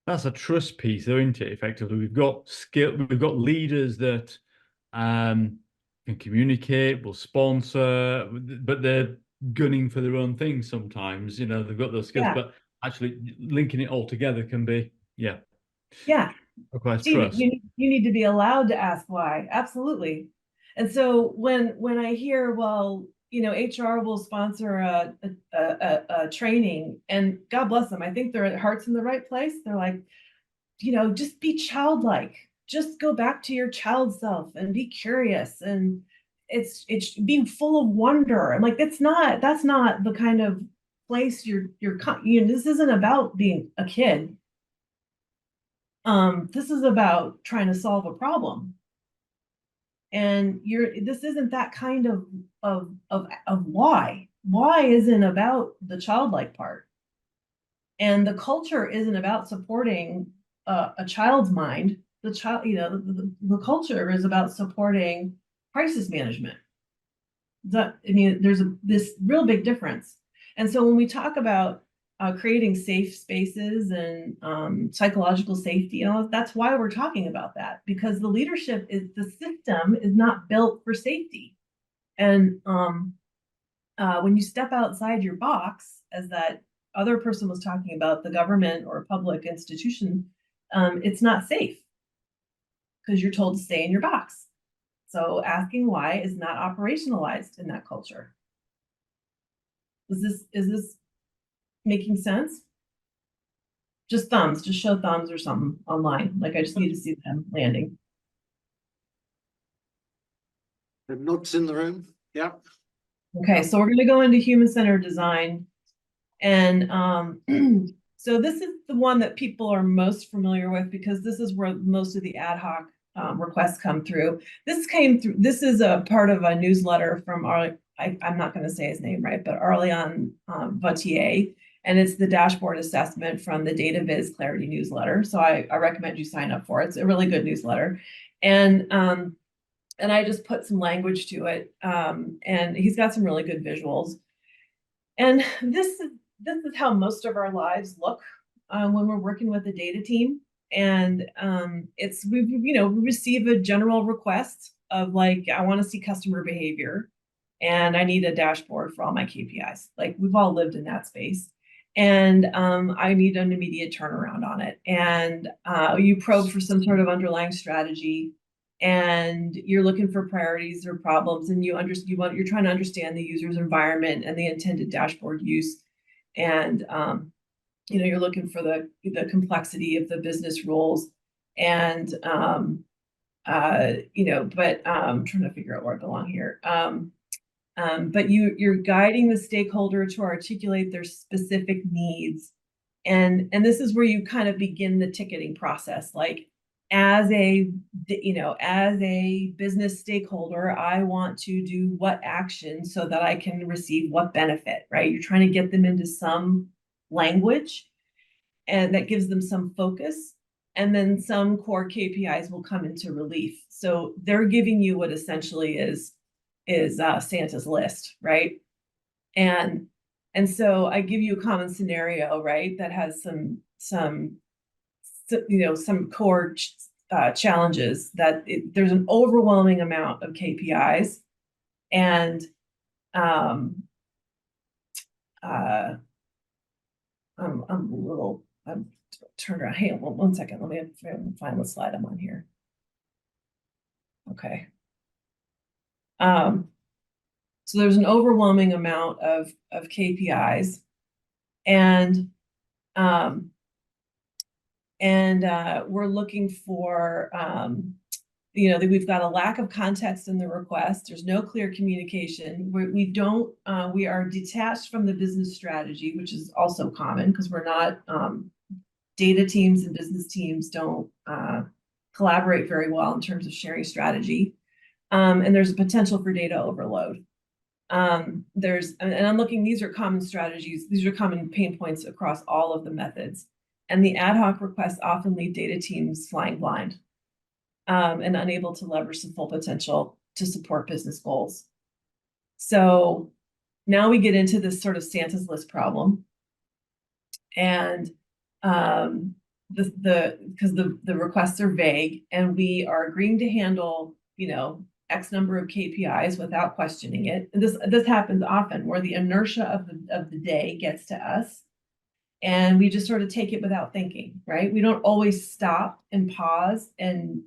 That's a trust piece, though, isn't it? Effectively, we've got leaders that can communicate, will sponsor, but they're gunning for their own things sometimes. They've got those skills, Yeah. but actually linking it all together can be, Yeah. requires Steve, trust. you need to be allowed to ask why. Absolutely. And so when I hear, well, HR will sponsor a training, and God bless them, I think their heart's in the right place. They're like, just be childlike. Just go back to your child self and be curious. And it's being full of wonder. I'm like, that's not the kind of place this isn't about being a kid. This is about trying to solve a problem. And this isn't that kind of why. Why isn't about the childlike part. And the culture isn't about supporting a child's mind. The child, the culture is about supporting crisis management. There's this real big difference. And so when we talk about creating safe spaces and psychological safety, that's why we're talking about that, because the system is not built for safety. And when you step outside your box, as that other person was talking about, the government or a public institution, it's not safe because you're told to stay in your box. So asking why is not operationalized in that culture. Is this making sense? Just show thumbs or something online. Like, I just need to see them landing. The nods in the room. Yeah. Okay, so we're going to go into human-centered design. And so this is the one that people are most familiar with, because this is where most of the ad hoc requests come through. This is a part of a newsletter from I'm not going to say his name right, but Arleon Vautier, and it's the dashboard assessment from the Data Viz Clarity newsletter. So I recommend you sign up for it. It's a really good newsletter. And I just put some language to it. And he's got some really good visuals. And this is how most of our lives look when we're working with a data team. And we receive a general request of, like, I want to see customer behavior and I need a dashboard for all my KPIs. Like, we've all lived in that space. And I need an immediate turnaround on it. And you probe for some sort of underlying strategy, and you're looking for priorities or problems, and you're trying to understand the user's environment and the intended dashboard use. And you're looking for the complexity of the business rules. And but I'm trying to figure out where I belong here. But you're guiding the stakeholder to articulate their specific needs. And this is where you kind of begin the ticketing process. Like, as a business stakeholder, I want to do what action so that I can receive what benefit, right? You're trying to get them into some language, and that gives them some focus. And then some core KPIs will come into relief. So they're giving you what essentially is Santa's list, right? And so I give you a common scenario, right, that has some some core challenges that there's an overwhelming amount of KPIs, and I'm turned around. Hey, one second. Let me find what slide I'm on here. Okay. So there's an overwhelming amount of KPIs, and we're looking for we've got a lack of context in the request. There's no clear communication. We are detached from the business strategy, which is also common because we're not data teams and business teams don't collaborate very well in terms of sharing strategy. And there's a potential for data overload. And I'm looking, these are common strategies. These are common pain points across all of the methods. And the ad hoc requests often leave data teams flying blind and unable to leverage the full potential to support business goals. So now we get into this sort of Santa's list problem. And because the requests are vague, and we are agreeing to handle, X number of KPIs without questioning it. And this happens often where the inertia of the day gets to us, and we just sort of take it without thinking, right? We don't always stop and pause and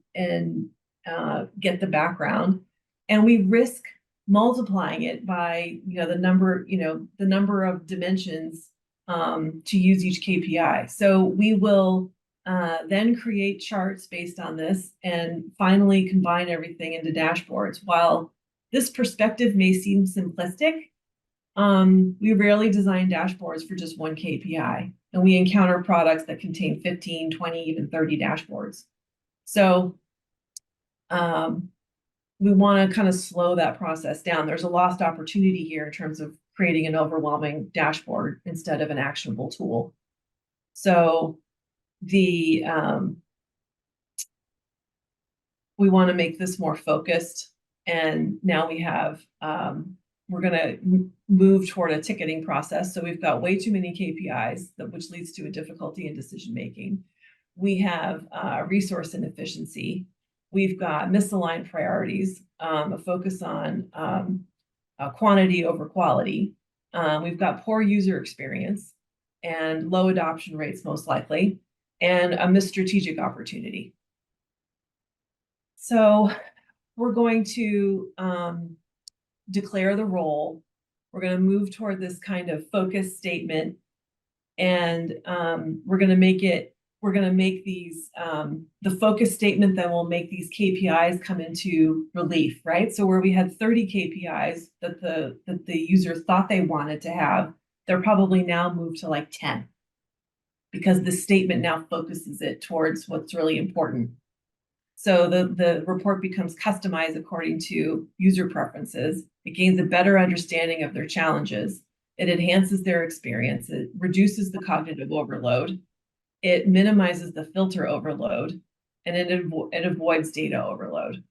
get the background, and we risk multiplying it by the number of dimensions to use each KPI. So we will then create charts based on this and finally combine everything into dashboards. While this perspective may seem simplistic, we rarely design dashboards for just one KPI, and we encounter products that contain 15, 20, even 30 dashboards. So we want to kind of slow that process down. There's a lost opportunity here in terms of creating an overwhelming dashboard instead of an actionable tool. So we want to make this more focused, and now we have we're going to move toward a ticketing process. So we've got way too many KPIs, which leads to a difficulty in decision making. We have resource inefficiency. We've got misaligned priorities, a focus on quantity over quality. We've got poor user experience and low adoption rates, most likely, and a missed strategic opportunity. So we're going to declare the role. We're going to move toward this kind of focus statement, and we're going to make these the focus statement that will make these KPIs come into relief, right? So where we had 30 KPIs that the user thought they wanted to have, they're probably now moved to like 10, because the statement now focuses it towards what's really important. So the report becomes customized according to user preferences. It gains a better understanding of their challenges. It enhances their experience. It reduces the cognitive overload. It minimizes the filter overload, and it avoids data overload.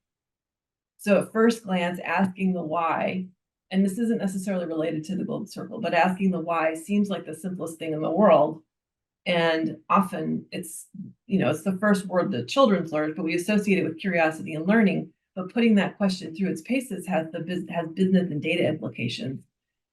So at first glance, asking the why, and this isn't necessarily related to the golden circle, but asking the why seems like the simplest thing in the world. And often it's the first word that children learn, but we associate it with curiosity and learning. But putting that question through its paces has business and data implications.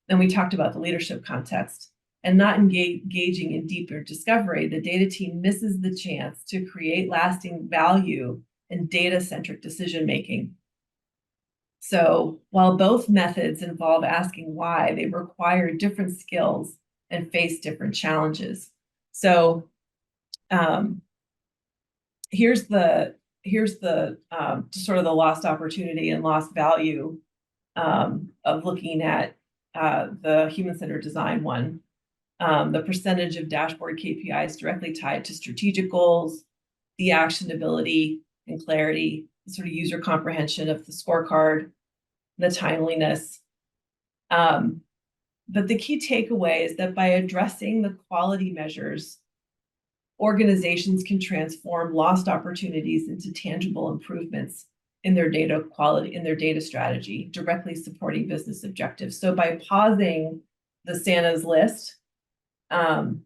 Then we talked about the leadership context, and not engaging in deeper discovery. The data team misses the chance to create lasting value and data-centric decision making. So while both methods involve asking why, they require different skills and face different challenges. So here's the sort of the lost opportunity and lost value of looking at the human-centered design one. The percentage of dashboard KPIs directly tied to strategic goals, the actionability and clarity, the sort of user comprehension of the scorecard, the timeliness. But the key takeaway is that by addressing the quality measures, organizations can transform lost opportunities into tangible improvements in their data quality, in their data strategy, directly supporting business objectives. So by pausing the Santa's list of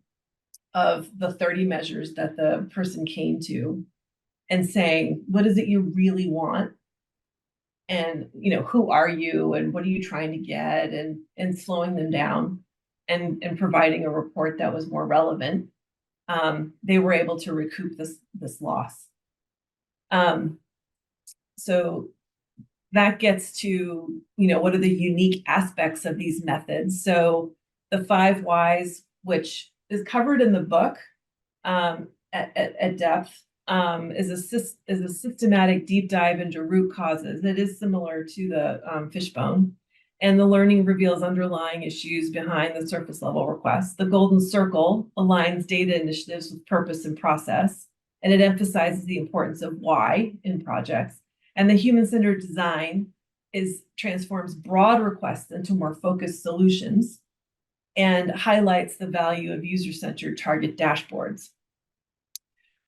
the 30 measures that the person came to and saying, what is it you really want? And, you know, who are you and what are you trying to get, and slowing them down and providing a report that was more relevant, they were able to recoup this loss. So that gets to, you know, what are the unique aspects of these methods? So the 5 whys, which is covered in the book at depth, is a systematic deep dive into root causes. It is similar to the fishbone. And the learning reveals underlying issues behind the surface level requests. The golden circle aligns data initiatives with purpose and process, and it emphasizes the importance of why in projects. And the human-centered design transforms broad requests into more focused solutions and highlights the value of user-centered target dashboards.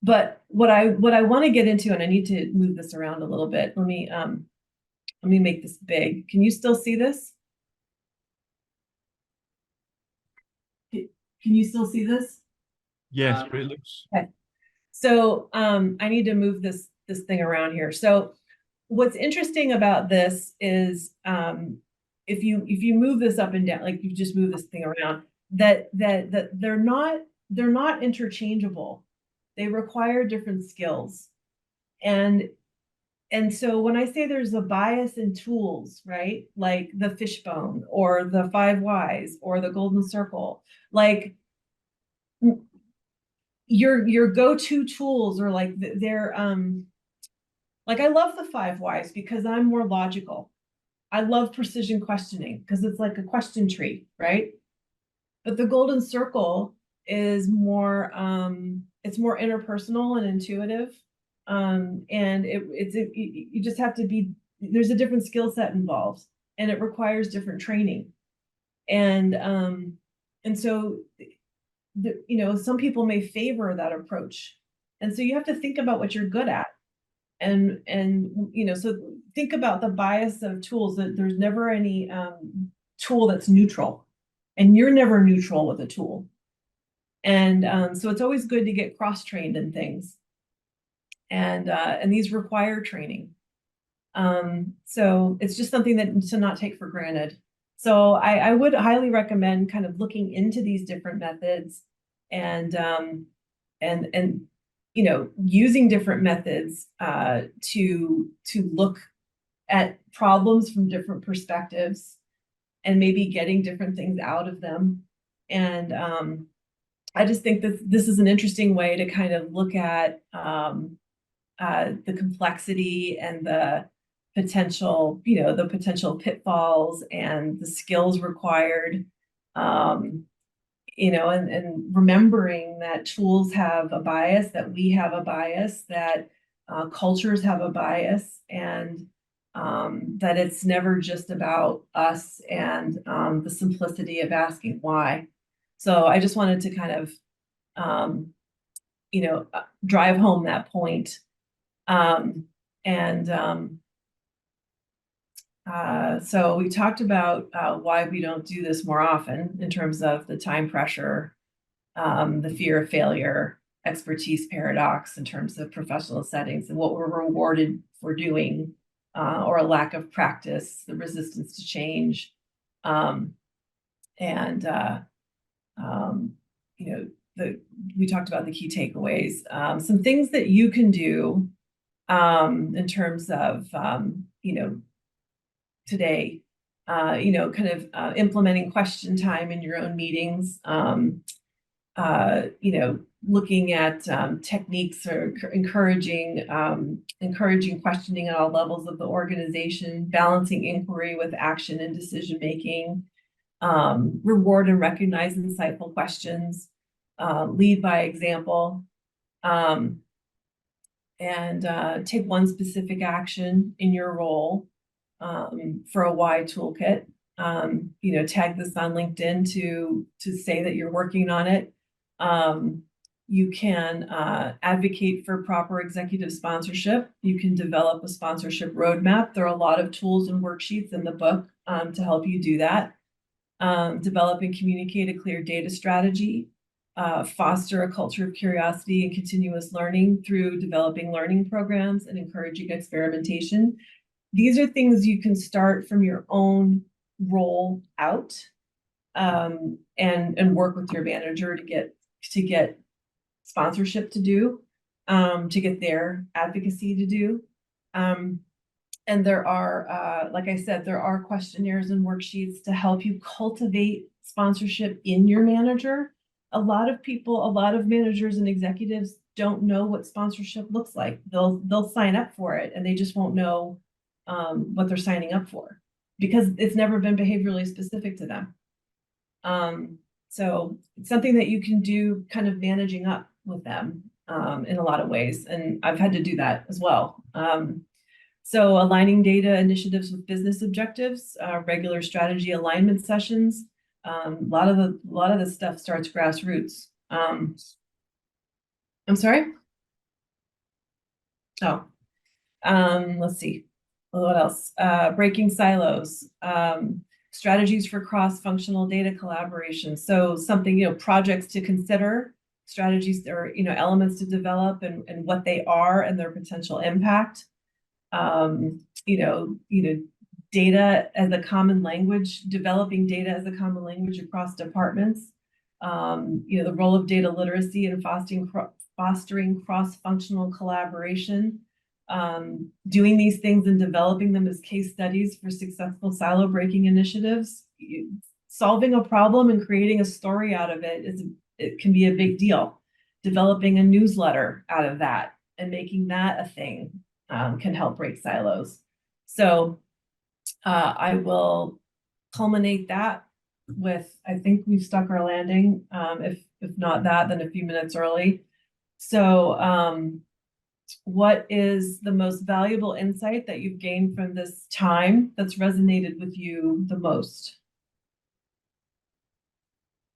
But what I want to get into, and I need to move this around a little bit. Let me make this big. Can you still see this? Can you still see this? Yes, but it looks. Okay. So I need to move this thing around here. So what's interesting about this is if you move this up and down, like you just move this thing around, that they're not interchangeable. They require different skills. And so when I say there's a bias in tools, right? Like the fishbone or the 5 whys or the golden circle, like your go-to tools are like they're like I love the 5 whys because I'm more logical. I love precision questioning because it's like a question tree, right? But the golden circle is more it's more interpersonal and intuitive. And you just have to be, there's a different skill set involved, and it requires different training. And so you know, some people may favor that approach. And so you have to think about what you're good at. And you know, so think about the bias of tools, that there's never any tool that's neutral, and you're never neutral with a tool. And so it's always good to get cross-trained in things. And these require training. So it's just something that to not take for granted. So I would highly recommend kind of looking into these different methods and you know, using different methods to look at problems from different perspectives and maybe getting different things out of them. And I just think that this is an interesting way to kind of look at the complexity and the potential, you know, the potential pitfalls and the skills required, you know, and remembering that tools have a bias, that we have a bias, that cultures have a bias, and that it's never just about us and the simplicity of asking why. So I just wanted to kind of, you know, drive home that point. So we talked about why we don't do this more often in terms of the time pressure, the fear of failure, expertise paradox in terms of professional settings, and what we're rewarded for doing, or a lack of practice, the resistance to change. You know, we talked about the key takeaways, some things that you can do in terms of, you know, today, you know, kind of implementing question time in your own meetings, you know, looking at techniques or encouraging questioning at all levels of the organization, balancing inquiry with action and decision making, reward and recognize insightful questions, lead by example, and take one specific action in your role for a why toolkit. You know, tag this on LinkedIn to say that you're working on it. You can advocate for proper executive sponsorship. You can develop a sponsorship roadmap. There are a lot of tools and worksheets in the book to help you do that. Develop and communicate a clear data strategy, foster a culture of curiosity and continuous learning through developing learning programs and encouraging experimentation. These are things you can start from your own role out, and work with your manager to get sponsorship to do, to get their advocacy to do. And there are, like I said, there are questionnaires and worksheets to help you cultivate sponsorship in your manager. A lot of managers and executives don't know what sponsorship looks like. They'll sign up for it and they just won't know what they're signing up for because it's never been behaviorally specific to them. So it's something that you can do kind of managing up with them in a lot of ways. And I've had to do that as well. So aligning data initiatives with business objectives, regular strategy alignment sessions. A lot of the stuff starts grassroots. I'm sorry? Oh, let's see. What else? Breaking silos. Strategies for cross-functional data collaboration. So something, projects to consider, strategies or, elements to develop and what they are and their potential impact. Data as a common language, developing data as a common language across departments. The role of data literacy and fostering cross-functional collaboration. Doing these things and developing them as case studies for successful silo breaking initiatives. Solving a problem and creating a story out of it can be a big deal. Developing a newsletter out of that and making that a thing can help break silos. So I will culminate that with, I think we've stuck our landing. If not that, then a few minutes early. So what is the most valuable insight that you've gained from this time that's resonated with you the most?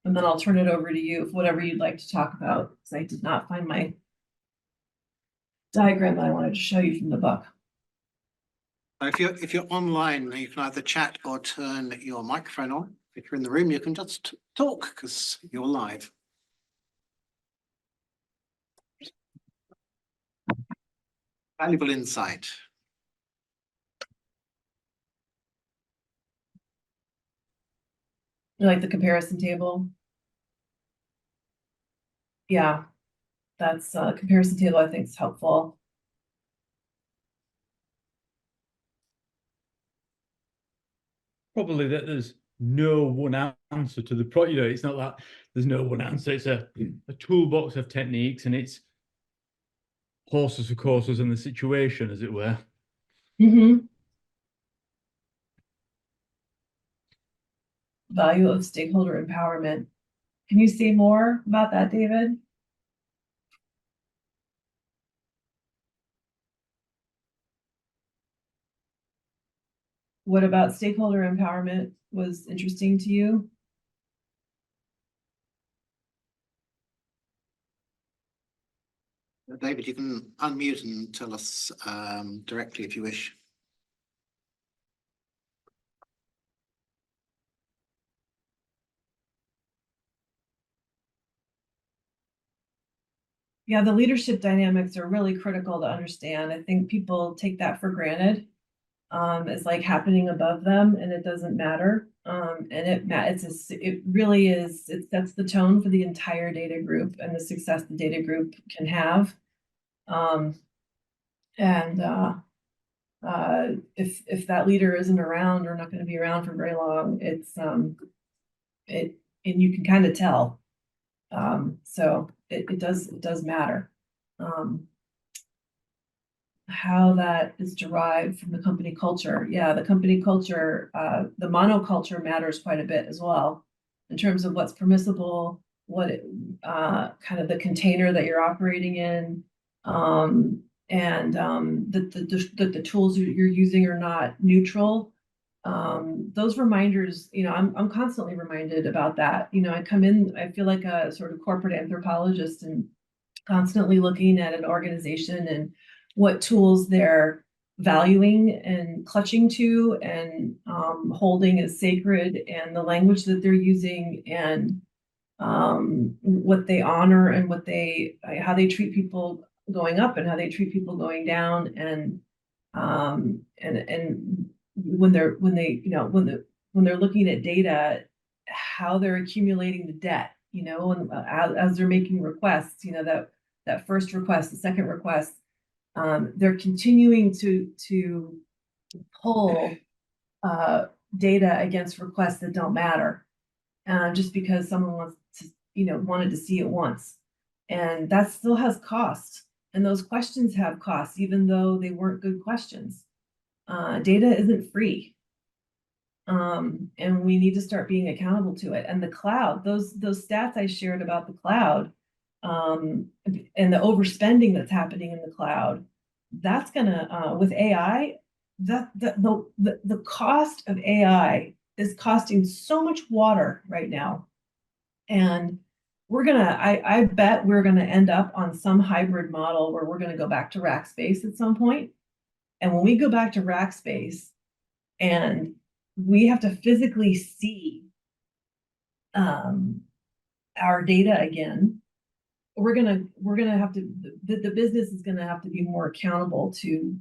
And then I'll turn it over to you for whatever you'd like to talk about, because I did not find my diagram that I wanted to show you from the book. If you're online, you can either chat or turn your microphone on. If you're in the room, you can just talk because you're live. Valuable insight. You like the comparison table? Yeah, that's a comparison table I think is helpful. Probably that there's no one answer to the it's not that there's no one answer. It's a toolbox of techniques, and it's horses for courses in the situation, as it were. Value of stakeholder empowerment. Can you say more about that, David? What about stakeholder empowerment was interesting to you? David, you can unmute and tell us directly if you wish. Yeah, the leadership dynamics are really critical to understand. I think people take that for granted. It's like happening above them and it doesn't matter. And it really is, it sets the tone for the entire data group and the success the data group can have. If that leader isn't around or not going to be around for very long, and you can kind of tell. So it does matter. How that is derived from the company culture. Yeah, the company culture, the monoculture matters quite a bit as well in terms of what's permissible, kind of the container that you're operating in, and the tools you're using are not neutral. Those reminders, I'm constantly reminded about that. I come in, I feel like a sort of corporate anthropologist and constantly looking at an organization and what tools they're valuing and clutching to and holding as sacred, and the language that they're using, and what they honor, and what they, how they treat people going up and how they treat people going down, and when they, you know, when they're looking at data, how they're accumulating the debt, you know, and as they're making requests, you know, that first request, the second request, they're continuing to pull data against requests that don't matter, just because someone wants to, you know, wanted to see it once. And that still has cost. And those questions have costs, even though they weren't good questions. Data isn't free. And we need to start being accountable to it. And the cloud, those stats I shared about the cloud, and the overspending that's happening in the cloud, that's gonna, with AI, the cost of AI is costing so much water right now. And I bet we're gonna end up on some hybrid model where we're gonna go back to rack space at some point. And when we go back to rack space and we have to physically see our data again, we're gonna have to, the business is gonna have to be more accountable to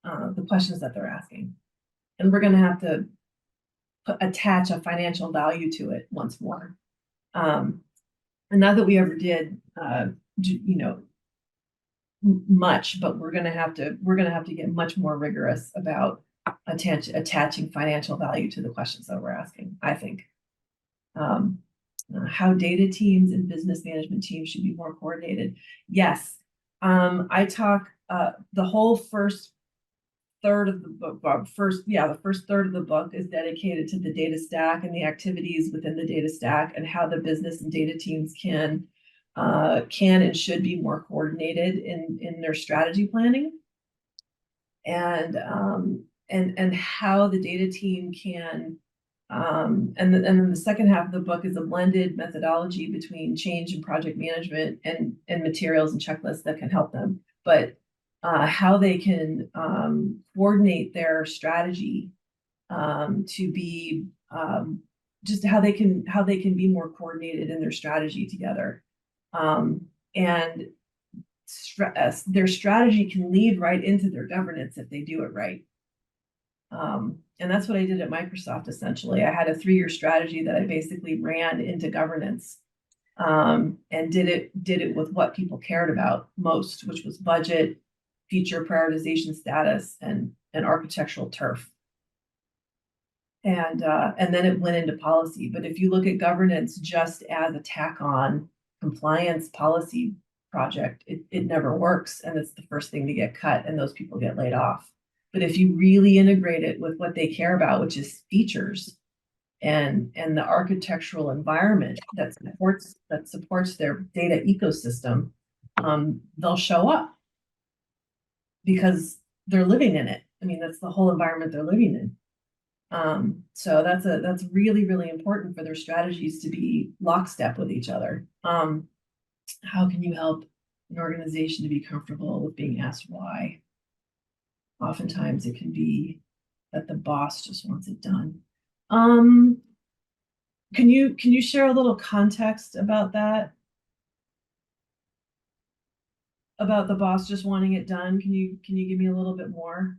the questions that they're asking. And we're gonna have to attach a financial value to it once more. And not that we ever did, you know, much, but we're gonna have to get much more rigorous about attaching financial value to the questions that we're asking, I think. How data teams and business management teams should be more coordinated. Yes, I talk, the whole first third of the book, the first third of the book is dedicated to the data stack and the activities within the data stack, and how the business and data teams can and should be more coordinated in their strategy planning, and how the data team can, and then the second half of the book is a blended methodology between change and project management, and materials and checklists that can help them. But how they can coordinate their strategy to be, just how they can be more coordinated in their strategy together. And their strategy can lead right into their governance if they do it right. And that's what I did at Microsoft, essentially. I had a 3-year strategy that I basically ran into governance, and did it with what people cared about most, which was budget, feature prioritization status, and architectural turf. And then it went into policy. But if you look at governance just as a tack on compliance policy project, it never works. And it's the first thing to get cut, and those people get laid off. But if you really integrate it with what they care about, which is features and the architectural environment that supports their data ecosystem, they'll show up because they're living in it. I mean, that's the whole environment they're living in. So that's really, really important for their strategies to be lockstep with each other. How can you help an organization to be comfortable with being asked why? Oftentimes it can be that the boss just wants it done. Can you share a little context about that? About the boss just wanting it done? Can you give me a little bit more?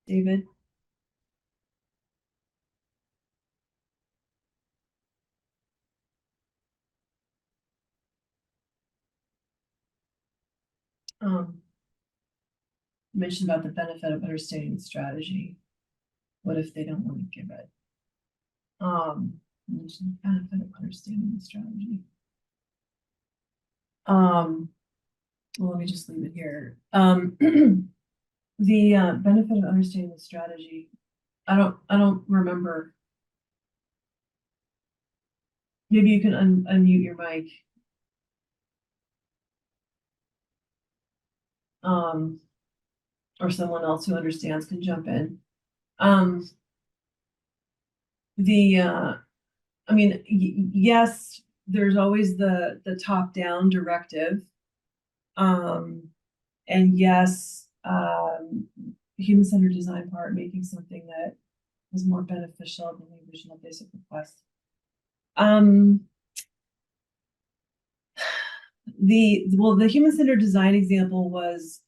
David? Mentioned about the benefit of understanding the strategy. What if they don't want to give it? Mentioned the benefit of understanding the strategy. Well, let me just leave it here. The benefit of understanding the strategy. I don't remember. Maybe you can unmute your mic. Or someone else who understands can jump in. I mean, yes, there's always the top-down directive. And yes, human-centered design part, making something that was more beneficial than the original basic request. The human-centered design example was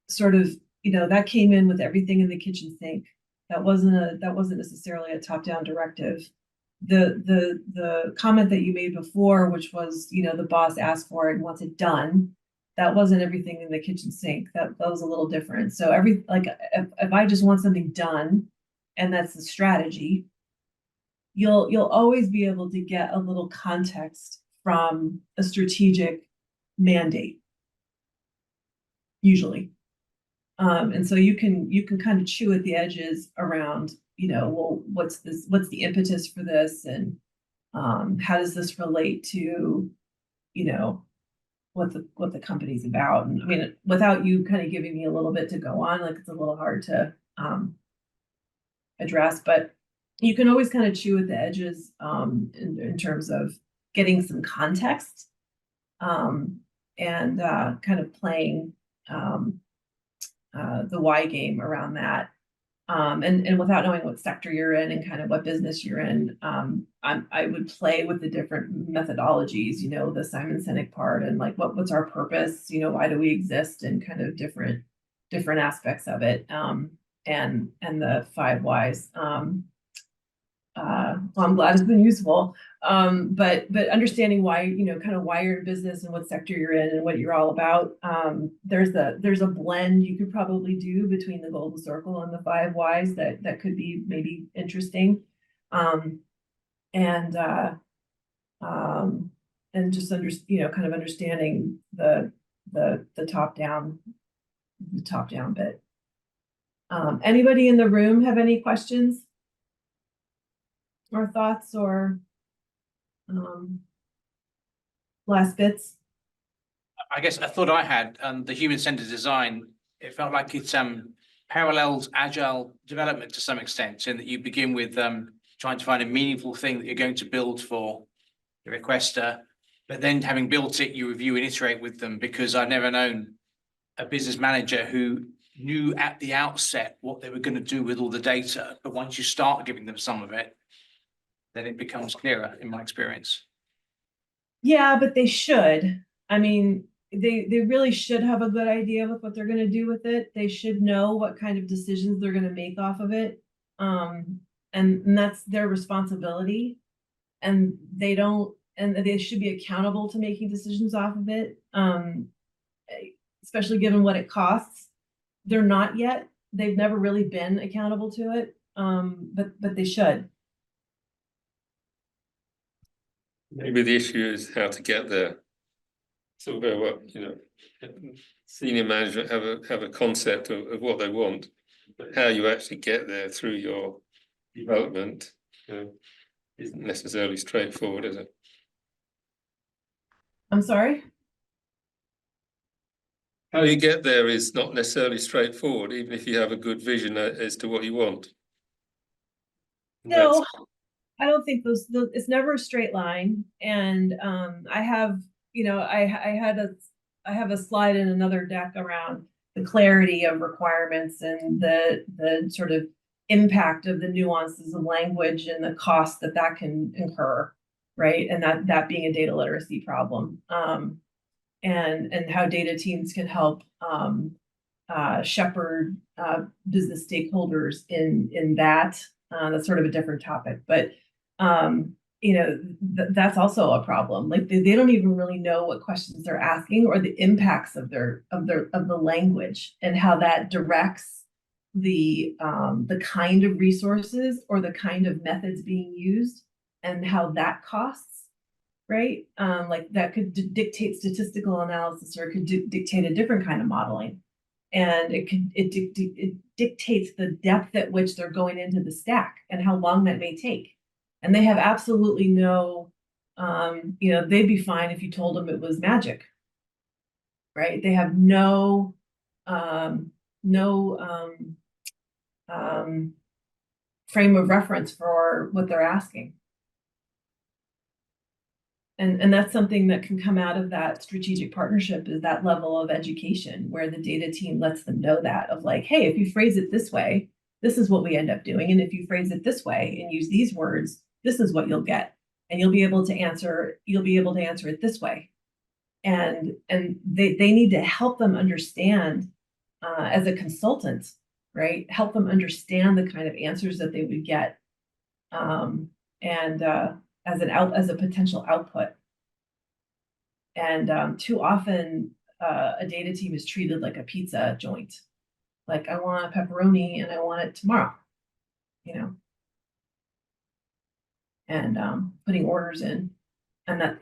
sort of, that came in with everything in the kitchen sink. That wasn't necessarily a top-down directive. The comment that you made before, which was, the boss asked for it and wants it done, that wasn't everything in the kitchen sink. That was a little different. So if I just want something done, and that's the strategy, you'll always be able to get a little context from a strategic mandate, usually. And so you can kind of chew at the edges around, well, what's the impetus for this, and how does this relate to, what the company's about. And I mean, without you kind of giving me a little bit to go on, like, it's a little hard to address, but you can always kind of chew at the edges in terms of getting some context, and kind of playing the why game around that. And without knowing what sector you're in and kind of what business you're in, I would play with the different methodologies, the Simon Sinek part, and like, what's our purpose? Why do we exist, and kind of different aspects of it. And the 5 whys. Well, I'm glad it's been useful. But understanding why, kind of why you're in business and what sector you're in and what you're all about. There's a blend you could probably do between the golden circle and the 5 whys that could be maybe interesting. And just kind of understanding the top down bit. Anybody in the room have any questions or thoughts, or last bits? I guess a thought I had, the human-centered design, it felt like it's parallels agile development to some extent, in that you begin with trying to find a meaningful thing that you're going to build for the requester, but then having built it, you review and iterate with them, because I've never known a business manager who knew at the outset what they were going to do with all the data, but once you start giving them some of it, then it becomes clearer, in my experience. Yeah, but they should. I mean, they really should have a good idea with what they're going to do with it. They should know what kind of decisions they're going to make off of it. And that's their responsibility. And they should be accountable to making decisions off of it. Especially given what it costs. They're not yet. They've never really been accountable to it. But they should. Maybe the issue is how to get there. So senior management have a concept of what they want, but how you actually get there through your development isn't necessarily straightforward, is it? I'm sorry? How you get there is not necessarily straightforward, even if you have a good vision as to what you want. No, I don't think it's never a straight line. And I have, I have a slide in another deck around the clarity of requirements and the sort of impact of the nuances of language and the cost that can incur, right? And that being a data literacy problem. And how data teams can help shepherd business stakeholders in that. That's sort of a different topic, but that's also a problem. Like they don't even really know what questions they're asking, or the impacts of the language, and how that directs the kind of resources or the kind of methods being used, and how that costs. Right? Like that could dictate statistical analysis, or it could dictate a different kind of modeling. And it dictates the depth at which they're going into the stack and how long that may take. And they have absolutely no, they'd be fine if you told them it was magic. Right? They have no frame of reference for what they're asking. And that's something that can come out of that strategic partnership, is that level of education where the data team lets them know that, of like, hey, if you phrase it this way, this is what we end up doing. And if you phrase it this way and use these words, this is what you'll get. And you'll be able to answer it this way. And they need to help them understand, as a consultant, right? Help them understand the kind of answers that they would get, as a potential output. And too often, a data team is treated like a pizza joint. Like, I want a pepperoni and I want it tomorrow, you know? And putting orders in, and that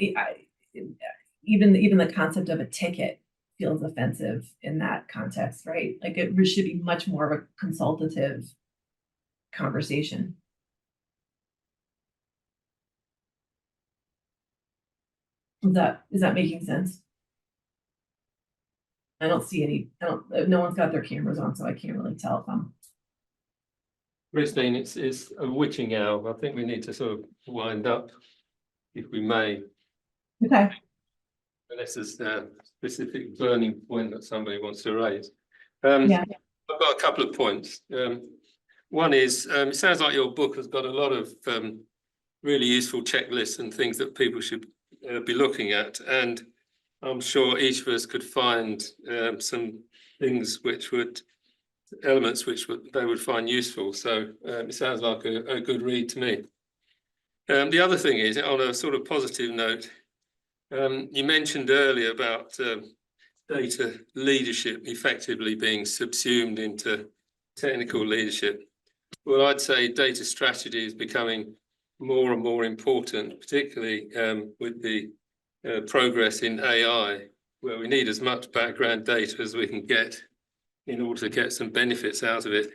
even the concept of a ticket feels offensive in that context, right? Like, it should be much more of a consultative conversation. Is that making sense? I don't see any, no one's got their cameras on, so I can't really tell if I'm. Christine, it's a witching hour. I think we need to sort of wind up, if we may, Okay. unless there's a specific burning point that somebody wants to raise. Yeah. I've got a couple of points. One is, it sounds like your book has got a lot of really useful checklists and things that people should be looking at. And I'm sure each of us could find some things elements which they would find useful. So it sounds like a good read to me. The other thing is, on a sort of positive note, you mentioned earlier about data leadership effectively being subsumed into technical leadership. Well, I'd say data strategy is becoming more and more important, particularly with the progress in AI, where we need as much background data as we can get in order to get some benefits out of it.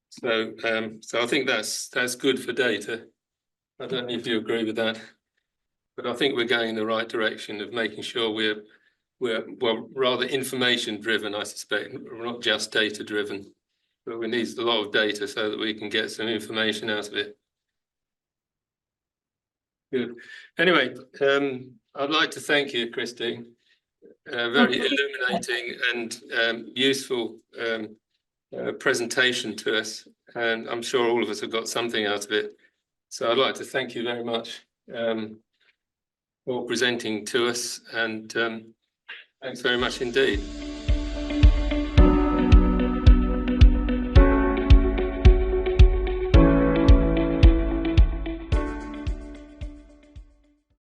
So, so I think that's good for data. I don't know if you agree with that, but I think we're going in the right direction of making sure we're well, rather information driven, I suspect. We're not just data driven, but we need a lot of data so that we can get some information out of it. Good. Anyway, I'd like to thank you, Christine. Very illuminating and useful presentation to us, and I'm sure all of us have got something out of it. So I'd like to thank you very much for presenting to us, and thanks very much indeed.